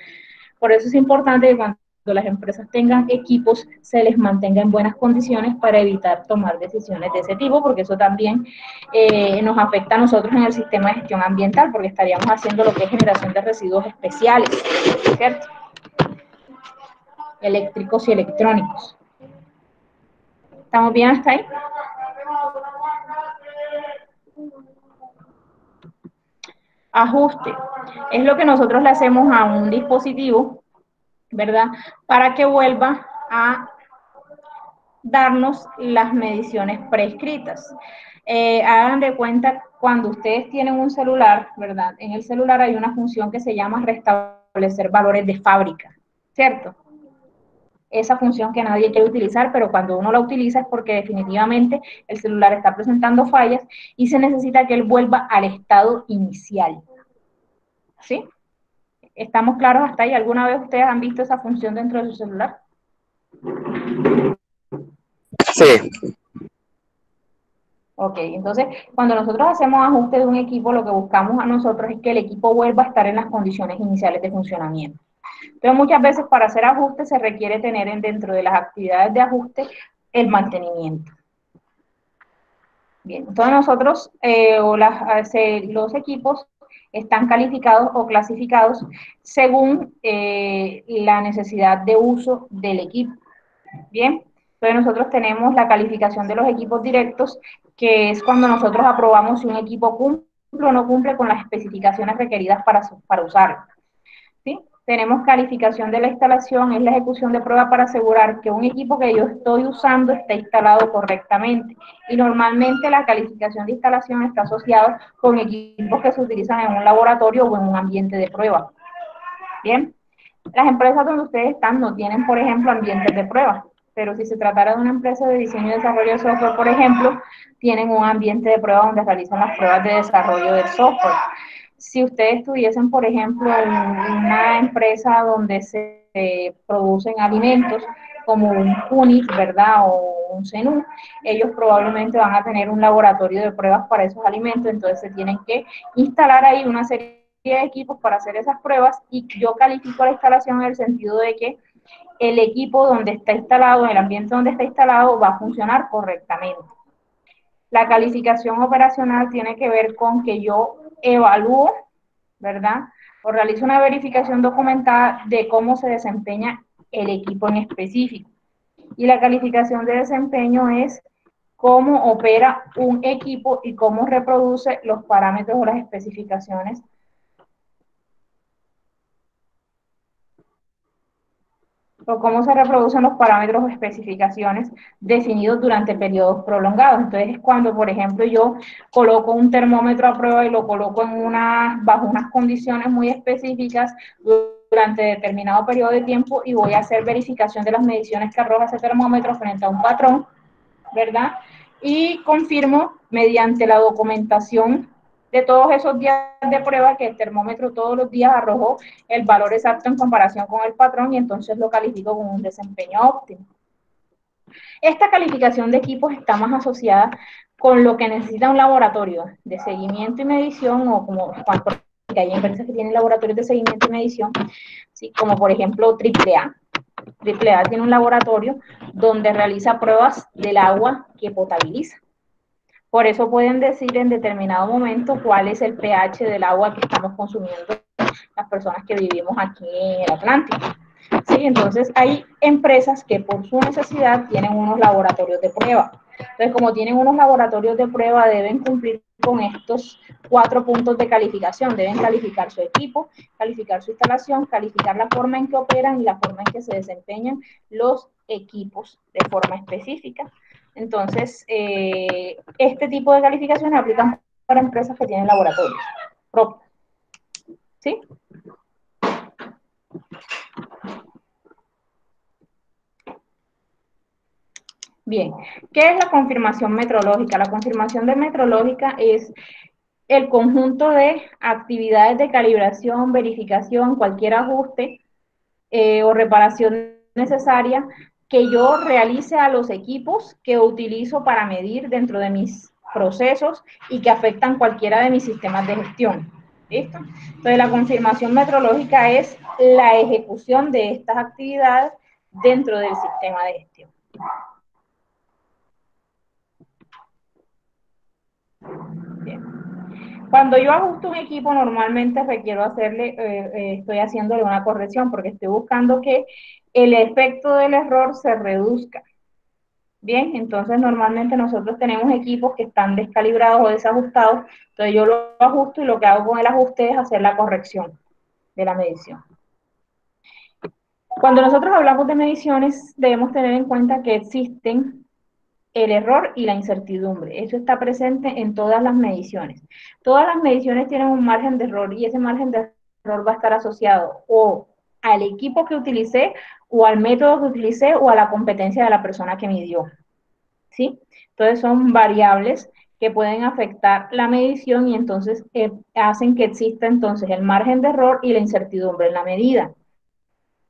Por eso es importante que cuando las empresas tengan equipos, se les mantenga en buenas condiciones para evitar tomar decisiones de ese tipo, porque eso también nos afecta a nosotros en el sistema de gestión ambiental, porque estaríamos haciendo lo que es generación de residuos especiales, ¿cierto? Eléctricos y electrónicos. ¿Estamos bien hasta ahí? Ajuste. Es lo que nosotros le hacemos a un dispositivo, ¿verdad? Para que vuelva a darnos las mediciones prescritas. Hagan de cuenta, cuando ustedes tienen un celular, ¿verdad? En el celular hay una función que se llama restablecer valores de fábrica, ¿cierto? Esa función que nadie quiere utilizar, pero cuando uno la utiliza es porque definitivamente el celular está presentando fallas y se necesita que él vuelva al estado inicial. ¿Sí? ¿Estamos claros hasta ahí? ¿Alguna vez ustedes han visto esa función dentro de su celular? Sí. Ok, entonces cuando nosotros hacemos ajuste de un equipo, lo que buscamos a nosotros es que el equipo vuelva a estar en las condiciones iniciales de funcionamiento. Entonces muchas veces para hacer ajustes se requiere tener dentro de las actividades de ajuste el mantenimiento. Bien, entonces nosotros los equipos están calificados o clasificados según la necesidad de uso del equipo. Bien, entonces nosotros tenemos la calificación de los equipos directos, que es cuando nosotros aprobamos si un equipo cumple o no cumple con las especificaciones requeridas para usarlo. ¿Sí? Tenemos calificación de la instalación, es la ejecución de pruebas para asegurar que un equipo que yo estoy usando está instalado correctamente. Y normalmente la calificación de instalación está asociada con equipos que se utilizan en un laboratorio o en un ambiente de prueba. Bien, las empresas donde ustedes están no tienen, por ejemplo, ambientes de prueba, pero si se tratara de una empresa de diseño y desarrollo de software, por ejemplo, tienen un ambiente de prueba donde realizan las pruebas de desarrollo del software. Si ustedes tuviesen, por ejemplo, una empresa donde se producen alimentos, como un UNIT, ¿verdad? O un CENU, ellos probablemente van a tener un laboratorio de pruebas para esos alimentos, entonces se tienen que instalar ahí una serie de equipos para hacer esas pruebas, y yo califico la instalación en el sentido de que el equipo donde está instalado, en el ambiente donde está instalado, va a funcionar correctamente. La calificación operacional tiene que ver con que yo evalúo, ¿verdad? O realizo una verificación documentada de cómo se desempeña el equipo en específico. Y la calificación de desempeño es cómo opera un equipo y cómo reproduce los parámetros o las especificaciones o cómo se reproducen los parámetros o especificaciones definidos durante periodos prolongados. Entonces es cuando, por ejemplo, yo coloco un termómetro a prueba y lo coloco bajo unas condiciones muy específicas durante determinado periodo de tiempo, y voy a hacer verificación de las mediciones que arroja ese termómetro frente a un patrón, ¿verdad? Y confirmo mediante la documentación de todos esos días de prueba que el termómetro todos los días arrojó el valor exacto en comparación con el patrón, y entonces lo califico con un desempeño óptimo. Esta calificación de equipos está más asociada con lo que necesita un laboratorio de seguimiento y medición, o como porque hay empresas que tienen laboratorios de seguimiento y medición, ¿sí? Como por ejemplo AAA. AAA tiene un laboratorio donde realiza pruebas del agua que potabiliza. Por eso pueden decir en determinado momento cuál es el pH del agua que estamos consumiendo las personas que vivimos aquí en el Atlántico. ¿Sí? Entonces hay empresas que por su necesidad tienen unos laboratorios de prueba. Entonces, como tienen unos laboratorios de prueba, deben cumplir con estos 4 puntos de calificación. Deben calificar su equipo, calificar su instalación, calificar la forma en que operan y la forma en que se desempeñan los equipos de forma específica. Entonces, este tipo de calificaciones aplican para empresas que tienen laboratorios propios. ¿Sí? Bien, ¿qué es la confirmación metrológica? La confirmación metrológica es el conjunto de actividades de calibración, verificación, cualquier ajuste o reparación necesaria que yo realice a los equipos que utilizo para medir dentro de mis procesos y que afectan cualquiera de mis sistemas de gestión. ¿Listo? Entonces, la confirmación metrológica es la ejecución de estas actividades dentro del sistema de gestión. Bien. Cuando yo ajusto un equipo, normalmente requiero hacerle, estoy haciéndole una corrección porque estoy buscando que el efecto del error se reduzca. Bien, entonces normalmente nosotros tenemos equipos que están descalibrados o desajustados, entonces yo lo ajusto y lo que hago con el ajuste es hacer la corrección de la medición. Cuando nosotros hablamos de mediciones, debemos tener en cuenta que existen el error y la incertidumbre. Eso está presente en todas las mediciones. Todas las mediciones tienen un margen de error y ese margen de error va a estar asociado o al equipo que utilicé, o al método que utilicé, o a la competencia de la persona que midió. ¿Sí? Entonces son variables que pueden afectar la medición y entonces hacen que exista entonces el margen de error y la incertidumbre en la medida.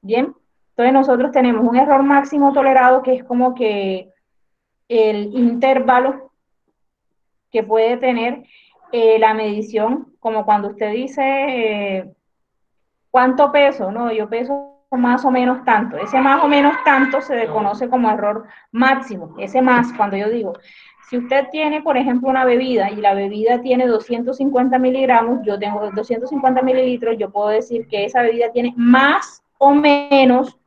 Bien, entonces nosotros tenemos un error máximo tolerado que es como que el intervalo que puede tener la medición, como cuando usted dice ¿cuánto peso? No, yo peso más o menos tanto. Ese más o menos tanto se conoce como error máximo. Ese más, cuando yo digo, si usted tiene, por ejemplo, una bebida y la bebida tiene 250 miligramos, yo tengo 250 mililitros, yo puedo decir que esa bebida tiene más o menos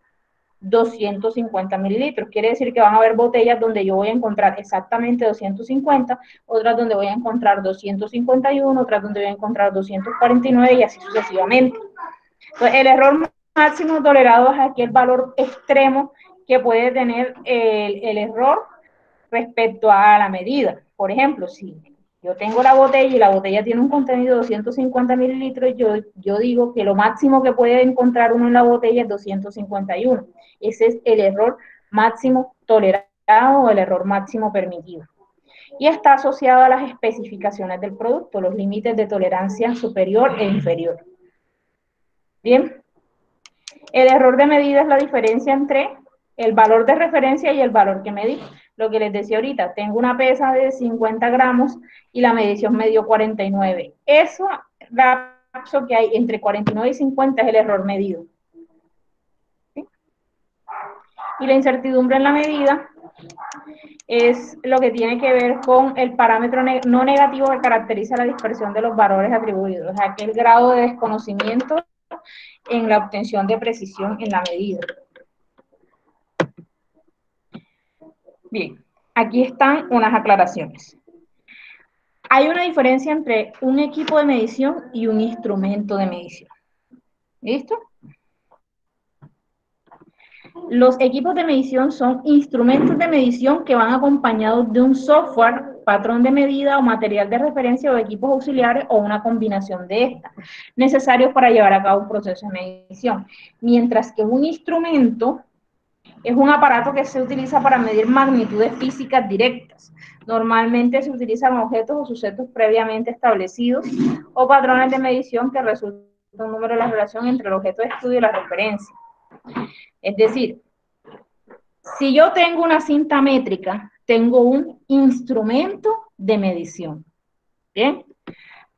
250 mililitros. Quiere decir que van a haber botellas donde yo voy a encontrar exactamente 250, otras donde voy a encontrar 251, otras donde voy a encontrar 249 y así sucesivamente. Entonces, el error máximo tolerado es aquel valor extremo que puede tener el error respecto a la medida. Por ejemplo, si yo tengo la botella y la botella tiene un contenido de 250 mililitros, yo digo que lo máximo que puede encontrar uno en la botella es 251. Ese es el error máximo tolerado o el error máximo permitido. Y está asociado a las especificaciones del producto, los límites de tolerancia superior e inferior. Bien, el error de medida es la diferencia entre el valor de referencia y el valor que medí. Lo que les decía ahorita, tengo una pesa de 50 gramos y la medición me dio 49. Eso, lapso que hay entre 49 y 50 es el error medido. ¿Sí? Y la incertidumbre en la medida es lo que tiene que ver con el parámetro no negativo que caracteriza la dispersión de los valores atribuidos, o sea, aquel grado de desconocimiento en la obtención de precisión en la medida. Bien, aquí están unas aclaraciones. Hay una diferencia entre un equipo de medición y un instrumento de medición. ¿Listo? Los equipos de medición son instrumentos de medición que van acompañados de un software, patrón de medida o material de referencia o equipos auxiliares o una combinación de estas, necesarios para llevar a cabo un proceso de medición. Mientras que un instrumento es un aparato que se utiliza para medir magnitudes físicas directas. Normalmente se utilizan objetos o sujetos previamente establecidos o patrones de medición que resultan un número de la relación entre el objeto de estudio y la referencia. Es decir, si yo tengo una cinta métrica, tengo un instrumento de medición. ¿Bien?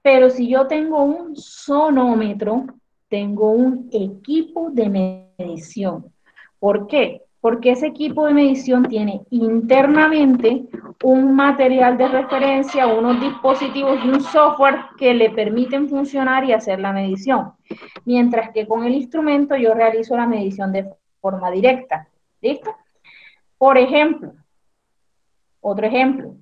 Pero si yo tengo un sonómetro, tengo un equipo de medición. ¿Por qué? Porque ese equipo de medición tiene internamente un material de referencia, unos dispositivos y un software que le permiten funcionar y hacer la medición. Mientras que con el instrumento yo realizo la medición de forma directa. ¿Listo? Por ejemplo, Otro ejemplo,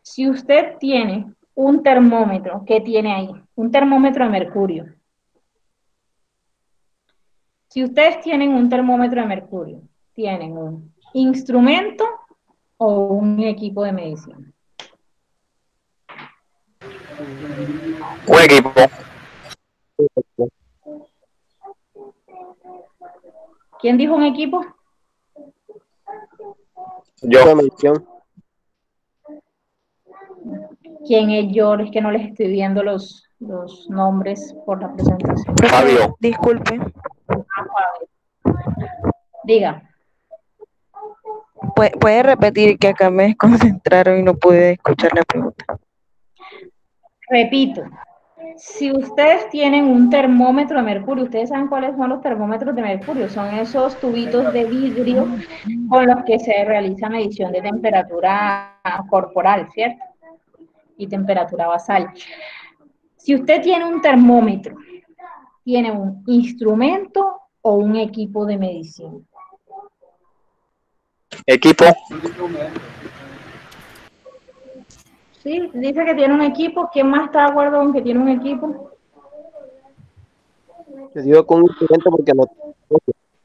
si usted tiene un termómetro, ¿qué tiene ahí? Un termómetro de mercurio. Si ustedes tienen un termómetro de mercurio, ¿tienen un instrumento o un equipo de medición? Un equipo. ¿Quién dijo un equipo? Yo. ¿Quién es yo? Es que no les estoy viendo los nombres por la presentación. Fabio. Disculpe. Diga. ¿Puede repetir que acá me desconcentraron y no pude escuchar la pregunta? Repito, si ustedes tienen un termómetro de mercurio, ¿ustedes saben cuáles son los termómetros de mercurio? Son esos tubitos de vidrio con los que se realiza medición de temperatura corporal, ¿cierto? Y temperatura basal. Si usted tiene un termómetro, ¿tiene un instrumento o un equipo de medición? Equipo. Sí, dice que tiene un equipo. ¿Quién más está de acuerdo con que tiene un equipo? Yo digo con un instrumento porque no.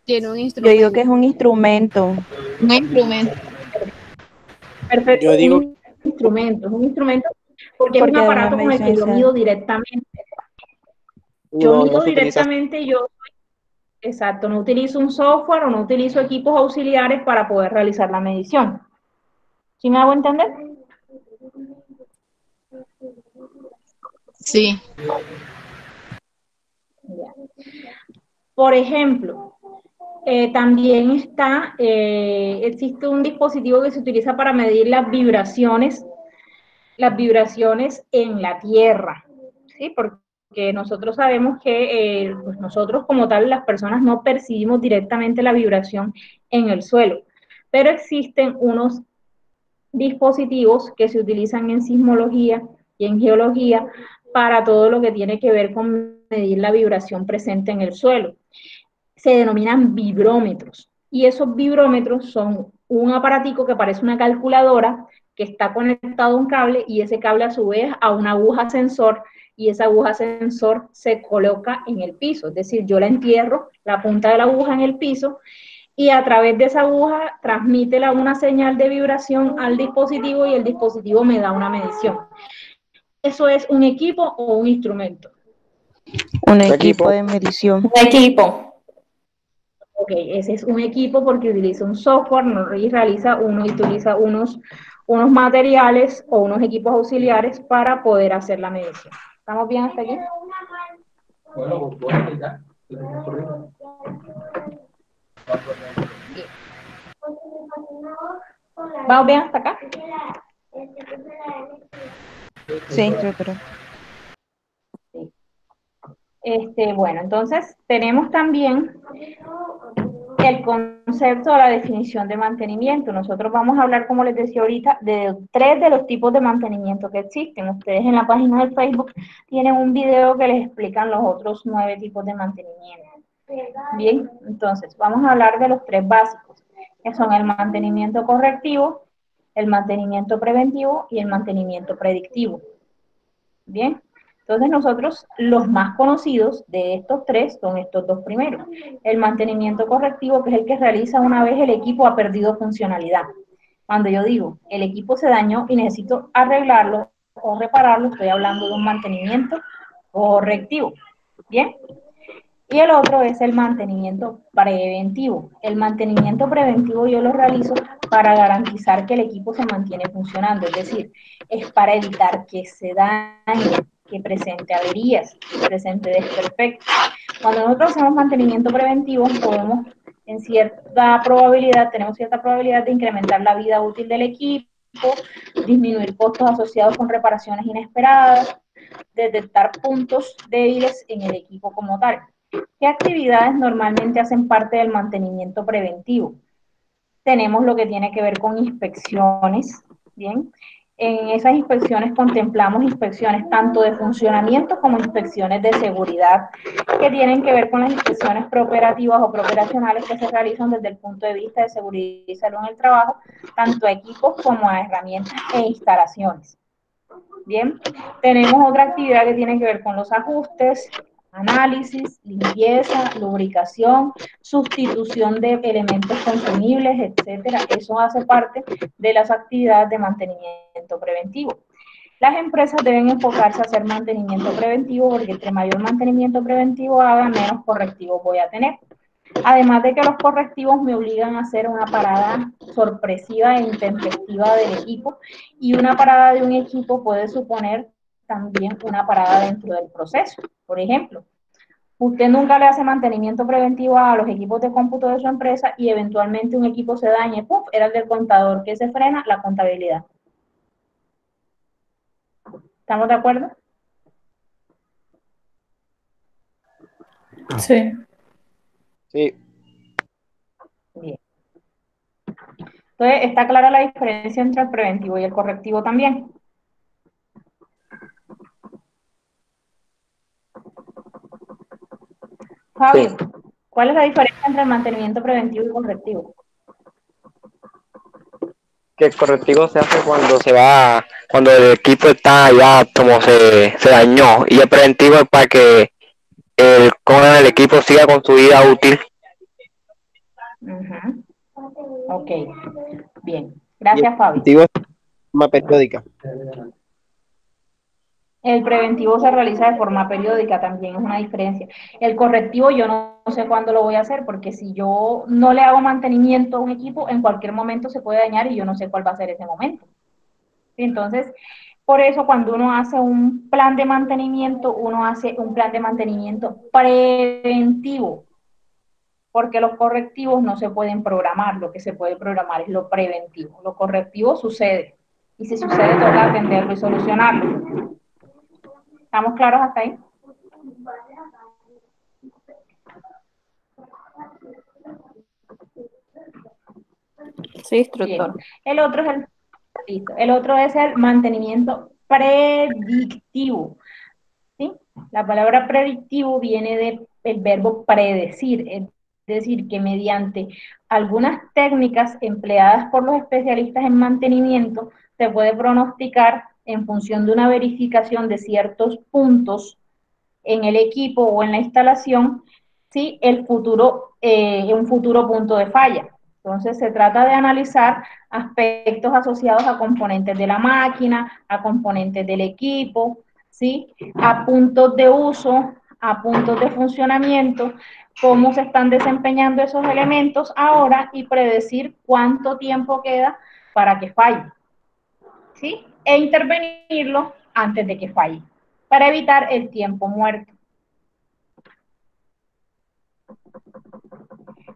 Tiene un instrumento. Yo digo que es un instrumento. Un instrumento. Perfecto, Yo digo un instrumento porque es un aparato con el que yo mido directamente. Yo mido directamente, exacto, no utilizo un software o no utilizo equipos auxiliares para poder realizar la medición. ¿Sí me hago entender? Sí. Por ejemplo, también existe un dispositivo que se utiliza para medir las vibraciones en la Tierra, ¿sí? Porque nosotros sabemos que pues nosotros como tal, las personas no percibimos directamente la vibración en el suelo, pero existen unos dispositivos que se utilizan en sismología y en geología para todo lo que tiene que ver con medir la vibración presente en el suelo. Se denominan vibrómetros, y esos vibrómetros son un aparatico que parece una calculadora que está conectado a un cable, y ese cable a su vez a una aguja sensor, y esa aguja sensor se coloca en el piso, es decir, yo la entierro, la punta de la aguja en el piso, y a través de esa aguja transmite una señal de vibración al dispositivo, y el dispositivo me da una medición. ¿Eso es un equipo o un instrumento? Un equipo de medición. Un equipo. Ok, ese es un equipo porque utiliza un software y utiliza unos materiales o unos equipos auxiliares para poder hacer la medición. ¿Estamos bien hasta aquí? Bueno, pues puedo explicar. ¿Vamos bien hasta acá? Sí, instructora. Bueno, entonces tenemos también el concepto de la definición de mantenimiento. Nosotros vamos a hablar, como les decía ahorita, de 3 de los tipos de mantenimiento que existen. Ustedes en la página de Facebook tienen un video que les explican los otros 9 tipos de mantenimiento. Bien, entonces vamos a hablar de los 3 básicos, que son el mantenimiento correctivo, el mantenimiento preventivo y el mantenimiento predictivo. Bien. Entonces nosotros, los más conocidos de estos 3 son estos 2 primeros. El mantenimiento correctivo, que es el que realiza una vez el equipo ha perdido funcionalidad. Cuando yo digo, el equipo se dañó y necesito arreglarlo o repararlo, estoy hablando de un mantenimiento correctivo. ¿Bien? Y el otro es el mantenimiento preventivo. El mantenimiento preventivo yo lo realizo para garantizar que el equipo se mantiene funcionando, es decir, es para evitar que se dañe, que presente averías, que presente desperfectos. Cuando nosotros hacemos mantenimiento preventivo, tenemos cierta probabilidad de incrementar la vida útil del equipo, disminuir costos asociados con reparaciones inesperadas, detectar puntos débiles en el equipo como tal. ¿Qué actividades normalmente hacen parte del mantenimiento preventivo? Tenemos lo que tiene que ver con inspecciones, ¿bien? En esas inspecciones contemplamos inspecciones tanto de funcionamiento como inspecciones de seguridad, que tienen que ver con las inspecciones preoperativas o preoperacionales que se realizan desde el punto de vista de seguridad y salud en el trabajo, tanto a equipos como a herramientas e instalaciones. Bien, tenemos otra actividad que tiene que ver con los ajustes, análisis, limpieza, lubricación, sustitución de elementos consumibles, etcétera. Eso hace parte de las actividades de mantenimiento preventivo. Las empresas deben enfocarse a hacer mantenimiento preventivo porque entre mayor mantenimiento preventivo haga, menos correctivos voy a tener. Además de que los correctivos me obligan a hacer una parada sorpresiva e intempestiva del equipo, y una parada de un equipo puede suponer también una parada dentro del proceso. Por ejemplo, usted nunca le hace mantenimiento preventivo a los equipos de cómputo de su empresa y eventualmente un equipo se dañe, ¡puf! Era el del contador que se frena la contabilidad. ¿Estamos de acuerdo? Sí. Sí. Bien. Entonces, ¿está clara la diferencia entre el preventivo y el correctivo también? Fabio, sí. ¿Cuál es la diferencia entre el mantenimiento preventivo y correctivo? Que el correctivo se hace cuando el equipo está ya como se dañó, y el preventivo es para que el equipo siga con su vida útil. Ok, bien. Gracias, Fabio. El preventivo es de forma periódica. El preventivo se realiza de forma periódica, también es una diferencia. El correctivo yo no sé cuándo lo voy a hacer, porque si yo no le hago mantenimiento a un equipo, en cualquier momento se puede dañar y yo no sé cuál va a ser ese momento. Entonces, por eso cuando uno hace un plan de mantenimiento, uno hace un plan de mantenimiento preventivo, porque los correctivos no se pueden programar, lo que se puede programar es lo preventivo. Lo correctivo sucede, y si sucede toca atenderlo y solucionarlo. ¿Estamos claros hasta ahí? Sí, instructor. Bien. El otro es el mantenimiento predictivo. ¿Sí? La palabra predictivo viene del verbo predecir, es decir, que mediante algunas técnicas empleadas por los especialistas en mantenimiento se puede pronosticar en función de una verificación de ciertos puntos en el equipo o en la instalación, ¿sí? Un futuro punto de falla. Entonces, se trata de analizar aspectos asociados a componentes de la máquina, a componentes del equipo, ¿sí? A puntos de uso, a puntos de funcionamiento, cómo se están desempeñando esos elementos ahora y predecir cuánto tiempo queda para que falle, ¿sí? E intervenirlo antes de que falle, para evitar el tiempo muerto.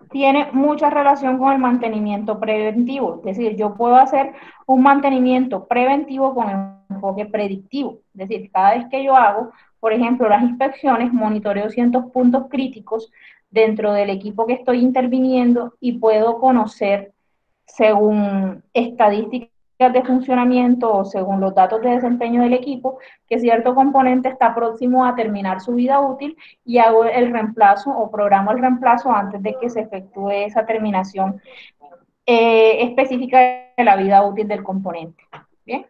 Tiene mucha relación con el mantenimiento preventivo, es decir, yo puedo hacer un mantenimiento preventivo con enfoque predictivo, es decir, cada vez que yo hago, por ejemplo, las inspecciones, monitoreo ciertos puntos críticos dentro del equipo que estoy interviniendo y puedo conocer, según estadísticas de funcionamiento o según los datos de desempeño del equipo, que cierto componente está próximo a terminar su vida útil y hago el reemplazo o programo el reemplazo antes de que se efectúe esa terminación específica de la vida útil del componente. ¿Bien?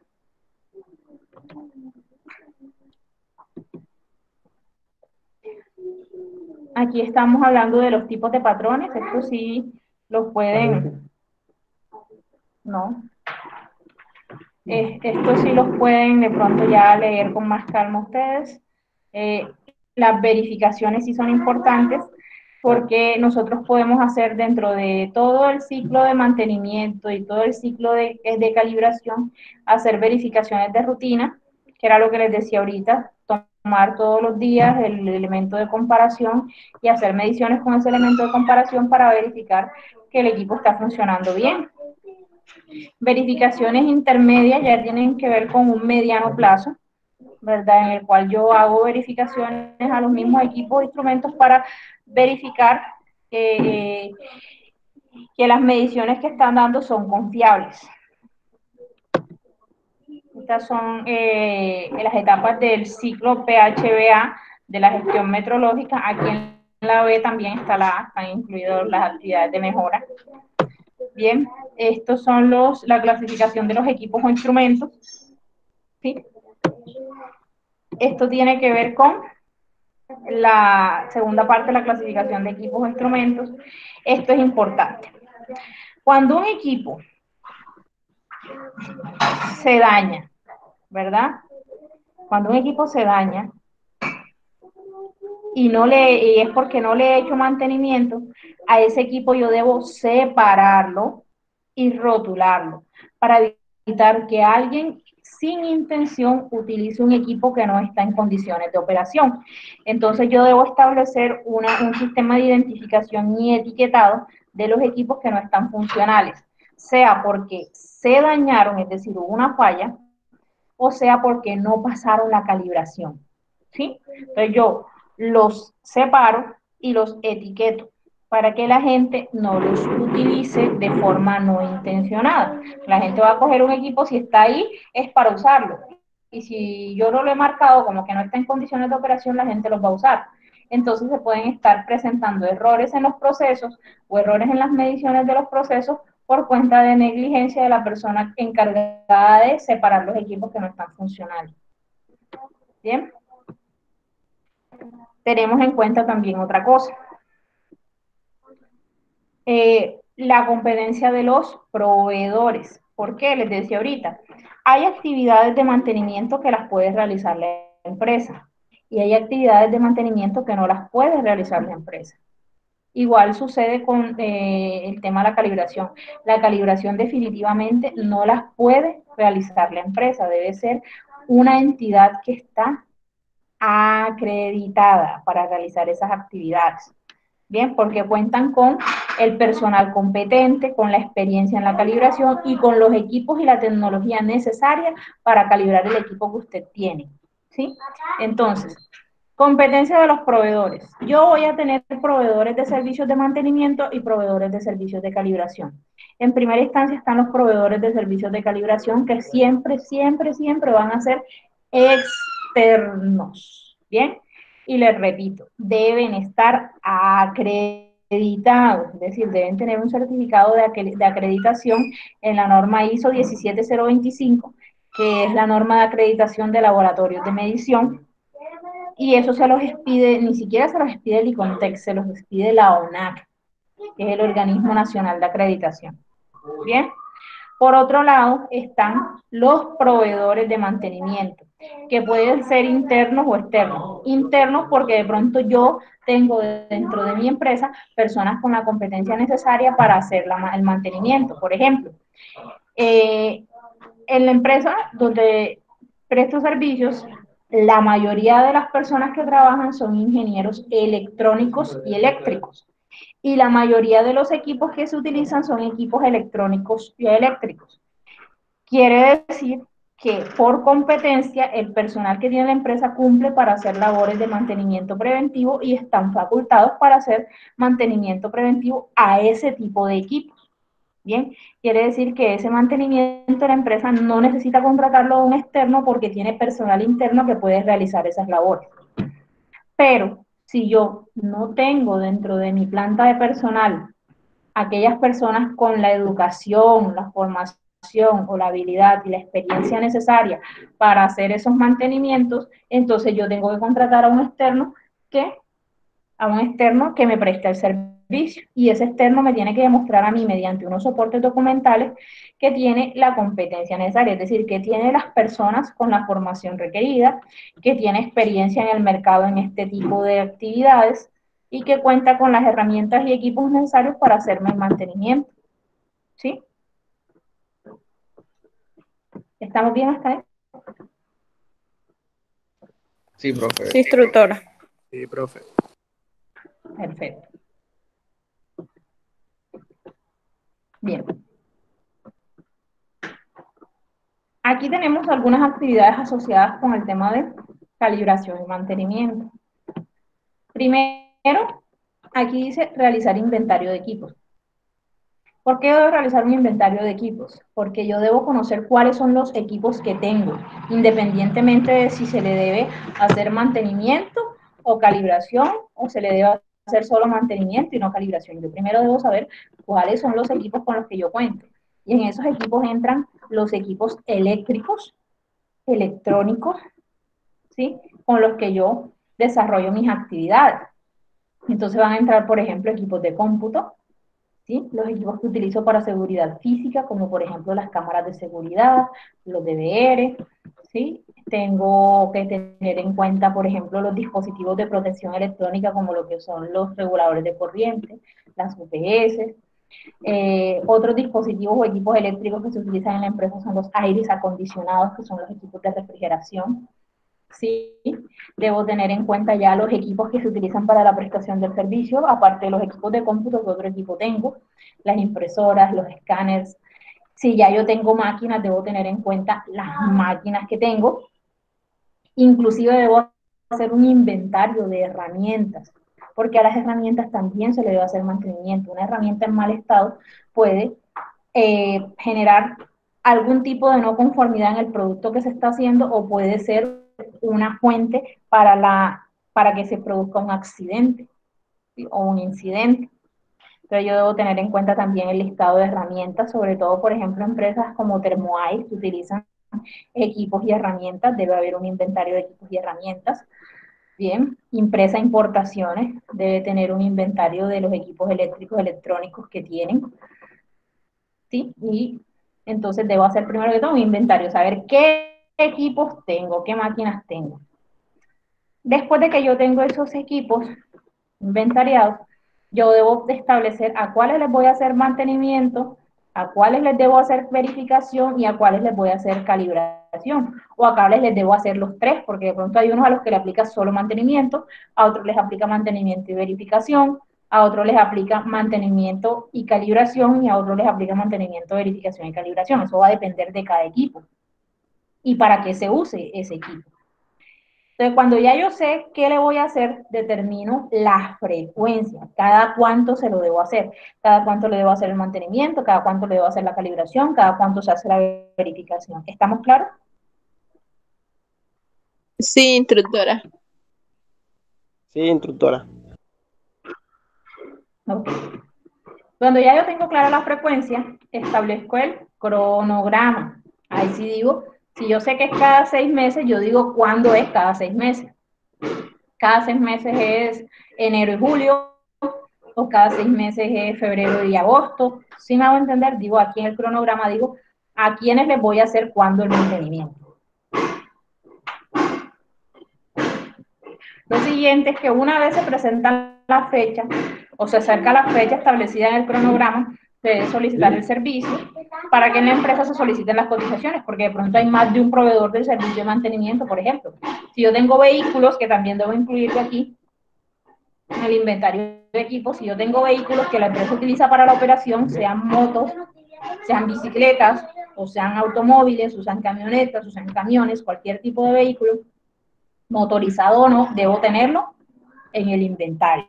Aquí estamos hablando de los tipos de patrones, estos sí los pueden, ¿no? Estos sí los pueden de pronto ya leer con más calma ustedes. Las verificaciones sí son importantes porque nosotros podemos hacer dentro de todo el ciclo de mantenimiento y todo el ciclo de calibración, hacer verificaciones de rutina, que era lo que les decía ahorita, tomar todos los días el elemento de comparación y hacer mediciones con ese elemento de comparación para verificar que el equipo está funcionando bien. Verificaciones intermedias ya tienen que ver con un mediano plazo, ¿verdad? En el cual yo hago verificaciones a los mismos equipos e instrumentos para verificar que las mediciones que están dando son confiables. Estas son las etapas del ciclo PHBA de la gestión metrológica. Aquí en la B también está la A, están incluidas las actividades de mejora. Bien, estos son la clasificación de los equipos o instrumentos. ¿Sí? Esto tiene que ver con la segunda parte de la clasificación de equipos o instrumentos. Esto es importante. Cuando un equipo se daña, ¿verdad? Cuando un equipo se daña y es porque no le he hecho mantenimiento, a ese equipo yo debo separarlo y rotularlo para evitar que alguien sin intención utilice un equipo que no está en condiciones de operación. Entonces yo debo establecer un sistema de identificación y etiquetado de los equipos que no están funcionales, sea porque se dañaron, es decir, hubo una falla, o sea porque no pasaron la calibración, ¿sí? Entonces yo los separo y los etiqueto para que la gente no los utilice de forma no intencionada. La gente va a coger un equipo, si está ahí, es para usarlo. Y si yo no lo he marcado como que no está en condiciones de operación, la gente los va a usar. Entonces se pueden estar presentando errores en los procesos o errores en las mediciones de los procesos por cuenta de negligencia de la persona encargada de separar los equipos que no están funcionales. Bien. Tenemos en cuenta también otra cosa. La competencia de los proveedores. ¿Por qué? Les decía ahorita. Hay actividades de mantenimiento que las puede realizar la empresa y hay actividades de mantenimiento que no las puede realizar la empresa. Igual sucede con el tema de la calibración. La calibración definitivamente no las puede realizar la empresa, debe ser una entidad que está acreditada para realizar esas actividades. Bien, porque cuentan con el personal competente, con la experiencia en la calibración y con los equipos y la tecnología necesaria para calibrar el equipo que usted tiene. ¿Sí? Entonces, competencia de los proveedores. Yo voy a tener proveedores de servicios de mantenimiento y proveedores de servicios de calibración. En primera instancia están los proveedores de servicios de calibración que siempre, siempre, siempre van a ser externos. ¿Bien? Y les repito, deben estar acreditados, es decir, deben tener un certificado de acreditación en la norma ISO 17025, que es la norma de acreditación de laboratorios de medición, y eso se los expide, ni siquiera se los expide el ICONTEC, se los expide la ONAC, que es el Organismo Nacional de Acreditación. Bien. Por otro lado, están los proveedores de mantenimiento, que pueden ser internos o externos. Internos porque de pronto yo tengo dentro de mi empresa personas con la competencia necesaria para hacer el mantenimiento. Por ejemplo, en la empresa donde presto servicios, la mayoría de las personas que trabajan son ingenieros electrónicos y eléctricos. Y la mayoría de los equipos que se utilizan son equipos electrónicos y eléctricos. Quiere decir que por competencia el personal que tiene la empresa cumple para hacer labores de mantenimiento preventivo y están facultados para hacer mantenimiento preventivo a ese tipo de equipos. Bien, quiere decir que ese mantenimiento la empresa no necesita contratarlo a un externo porque tiene personal interno que puede realizar esas labores. Pero si yo no tengo dentro de mi planta de personal aquellas personas con la educación, la formación o la habilidad y la experiencia necesaria para hacer esos mantenimientos, entonces yo tengo que contratar a un externo que me preste el servicio, y ese externo me tiene que demostrar a mí mediante unos soportes documentales que tiene la competencia necesaria, es decir, que tiene las personas con la formación requerida, que tiene experiencia en el mercado en este tipo de actividades y que cuenta con las herramientas y equipos necesarios para hacerme el mantenimiento. ¿Sí? ¿Estamos bien hasta ahí? Sí, profe. Sí, instructora. Sí, profe. Perfecto. Bien. Aquí tenemos algunas actividades asociadas con el tema de calibración y mantenimiento. Primero, aquí dice realizar inventario de equipos. ¿Por qué debo realizar un inventario de equipos? Porque yo debo conocer cuáles son los equipos que tengo, independientemente de si se le debe hacer mantenimiento o calibración, o se le debe hacer solo mantenimiento y no calibración. Yo primero debo saber cuáles son los equipos con los que yo cuento. Y en esos equipos entran los equipos eléctricos, electrónicos, ¿sí? Con los que yo desarrollo mis actividades. Entonces van a entrar, por ejemplo, equipos de cómputo, ¿sí? Los equipos que utilizo para seguridad física, como por ejemplo las cámaras de seguridad, los DVR, ¿sí? Tengo que tener en cuenta, por ejemplo, los dispositivos de protección electrónica, como lo que son los reguladores de corriente, las UPS. Otros dispositivos o equipos eléctricos que se utilizan en la empresa son los aires acondicionados, que son los equipos de refrigeración. Sí, debo tener en cuenta ya los equipos que se utilizan para la prestación del servicio, aparte de los equipos de cómputo, que otro equipo tengo, las impresoras, los escáneres. Si ya yo tengo máquinas, debo tener en cuenta las máquinas que tengo. Inclusive debo hacer un inventario de herramientas, porque a las herramientas también se le debe hacer mantenimiento. Una herramienta en mal estado puede generar algún tipo de no conformidad en el producto que se está haciendo, o puede ser una fuente para que se produzca un accidente, ¿sí? O un incidente. Entonces yo debo tener en cuenta también el listado de herramientas, sobre todo, por ejemplo, empresas como Thermoair que utilizan equipos y herramientas, debe haber un inventario de equipos y herramientas. Bien, Impresa Importaciones debe tener un inventario de los equipos eléctricos, electrónicos que tienen, ¿sí? Y entonces debo hacer primero que todo un inventario, saber qué equipos tengo, qué máquinas tengo. Después de que yo tengo esos equipos inventariados, yo debo establecer a cuáles les voy a hacer mantenimiento, a cuáles les debo hacer verificación y a cuáles les voy a hacer calibración, o a cuáles les debo hacer los tres, porque de pronto hay unos a los que le aplica solo mantenimiento, a otros les aplica mantenimiento y verificación, a otros les aplica mantenimiento y calibración, y a otros les aplica mantenimiento, verificación y calibración. Eso va a depender de cada equipo y para qué se use ese equipo. Entonces, cuando ya yo sé qué le voy a hacer, determino la frecuencia, cada cuánto se lo debo hacer, cada cuánto le debo hacer el mantenimiento, cada cuánto le debo hacer la calibración, cada cuánto se hace la verificación. ¿Estamos claros? Sí, instructora. Sí, instructora. Okay. Cuando ya yo tengo clara la frecuencia, establezco el cronograma. Ahí sí digo, si yo sé que es cada 6 meses, yo digo cuándo es cada 6 meses. Cada 6 meses es enero y julio, o cada 6 meses es febrero y agosto. Si me hago entender, digo aquí en el cronograma, digo a quiénes les voy a hacer cuándo el mantenimiento. Lo siguiente es que una vez se presenta la fecha, o se acerca la fecha establecida en el cronograma, se debe solicitar el servicio para que en la empresa se soliciten las cotizaciones, porque de pronto hay más de un proveedor del servicio de mantenimiento, por ejemplo. Si yo tengo vehículos, que también debo incluirlo aquí en el inventario de equipos, si yo tengo vehículos que la empresa utiliza para la operación, sean motos, sean bicicletas, o sean automóviles, o sean camionetas, o sean camiones, cualquier tipo de vehículo, motorizado o no, debo tenerlo en el inventario.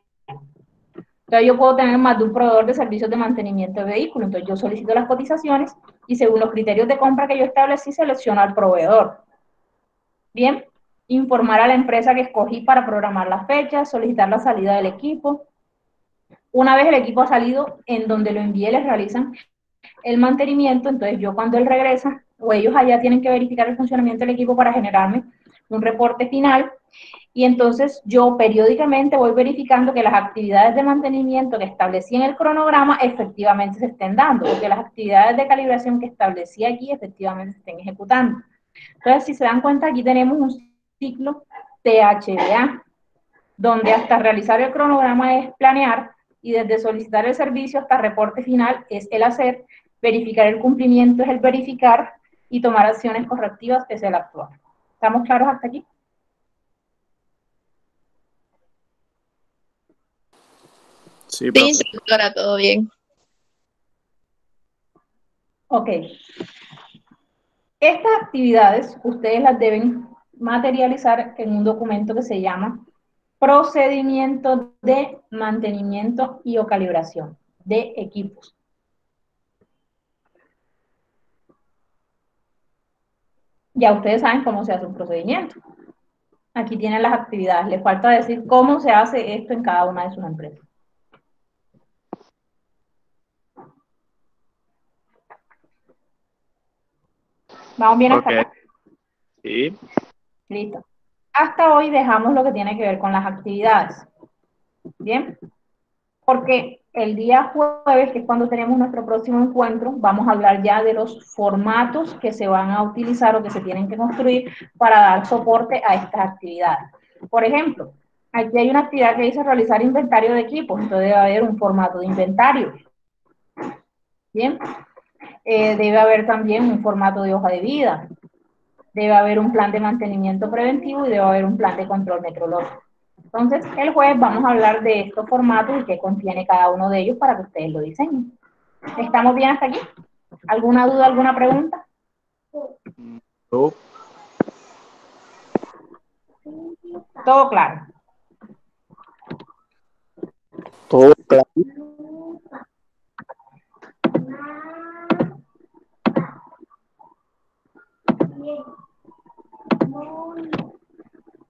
Entonces yo puedo tener más de un proveedor de servicios de mantenimiento de vehículos, entonces yo solicito las cotizaciones y según los criterios de compra que yo establecí, selecciono al proveedor. Bien, informar a la empresa que escogí para programar las fechas, solicitar la salida del equipo. Una vez el equipo ha salido, en donde lo envié les realizan el mantenimiento, entonces yo cuando él regresa, o ellos allá tienen que verificar el funcionamiento del equipo para generarme un reporte final, y entonces yo periódicamente voy verificando que las actividades de mantenimiento que establecí en el cronograma efectivamente se estén dando, o que las actividades de calibración que establecí aquí efectivamente se estén ejecutando. Entonces, si se dan cuenta, aquí tenemos un ciclo THDA, donde hasta realizar el cronograma es planear, y desde solicitar el servicio hasta reporte final es el hacer, verificar el cumplimiento es el verificar, y tomar acciones correctivas es el actuar. ¿Estamos claros hasta aquí? Sí, instructora, todo bien. Ok. Estas actividades ustedes las deben materializar en un documento que se llama Procedimiento de Mantenimiento y o Calibración de Equipos. Ya ustedes saben cómo se hace un procedimiento. Aquí tienen las actividades. Les falta decir cómo se hace esto en cada una de sus empresas. ¿Vamos bien hasta acá? Sí. Listo. Hasta hoy dejamos lo que tiene que ver con las actividades. ¿Bien? Porque el día jueves, que es cuando tenemos nuestro próximo encuentro, vamos a hablar ya de los formatos que se van a utilizar o que se tienen que construir para dar soporte a estas actividades. Por ejemplo, aquí hay una actividad que dice realizar inventario de equipos, entonces debe haber un formato de inventario. ¿Bien? Debe haber también un formato de hoja de vida. Debe haber un plan de mantenimiento preventivo y debe haber un plan de control metrológico. Entonces, el jueves vamos a hablar de estos formatos y qué contiene cada uno de ellos para que ustedes lo diseñen. ¿Estamos bien hasta aquí? ¿Alguna duda, alguna pregunta? No. Todo claro.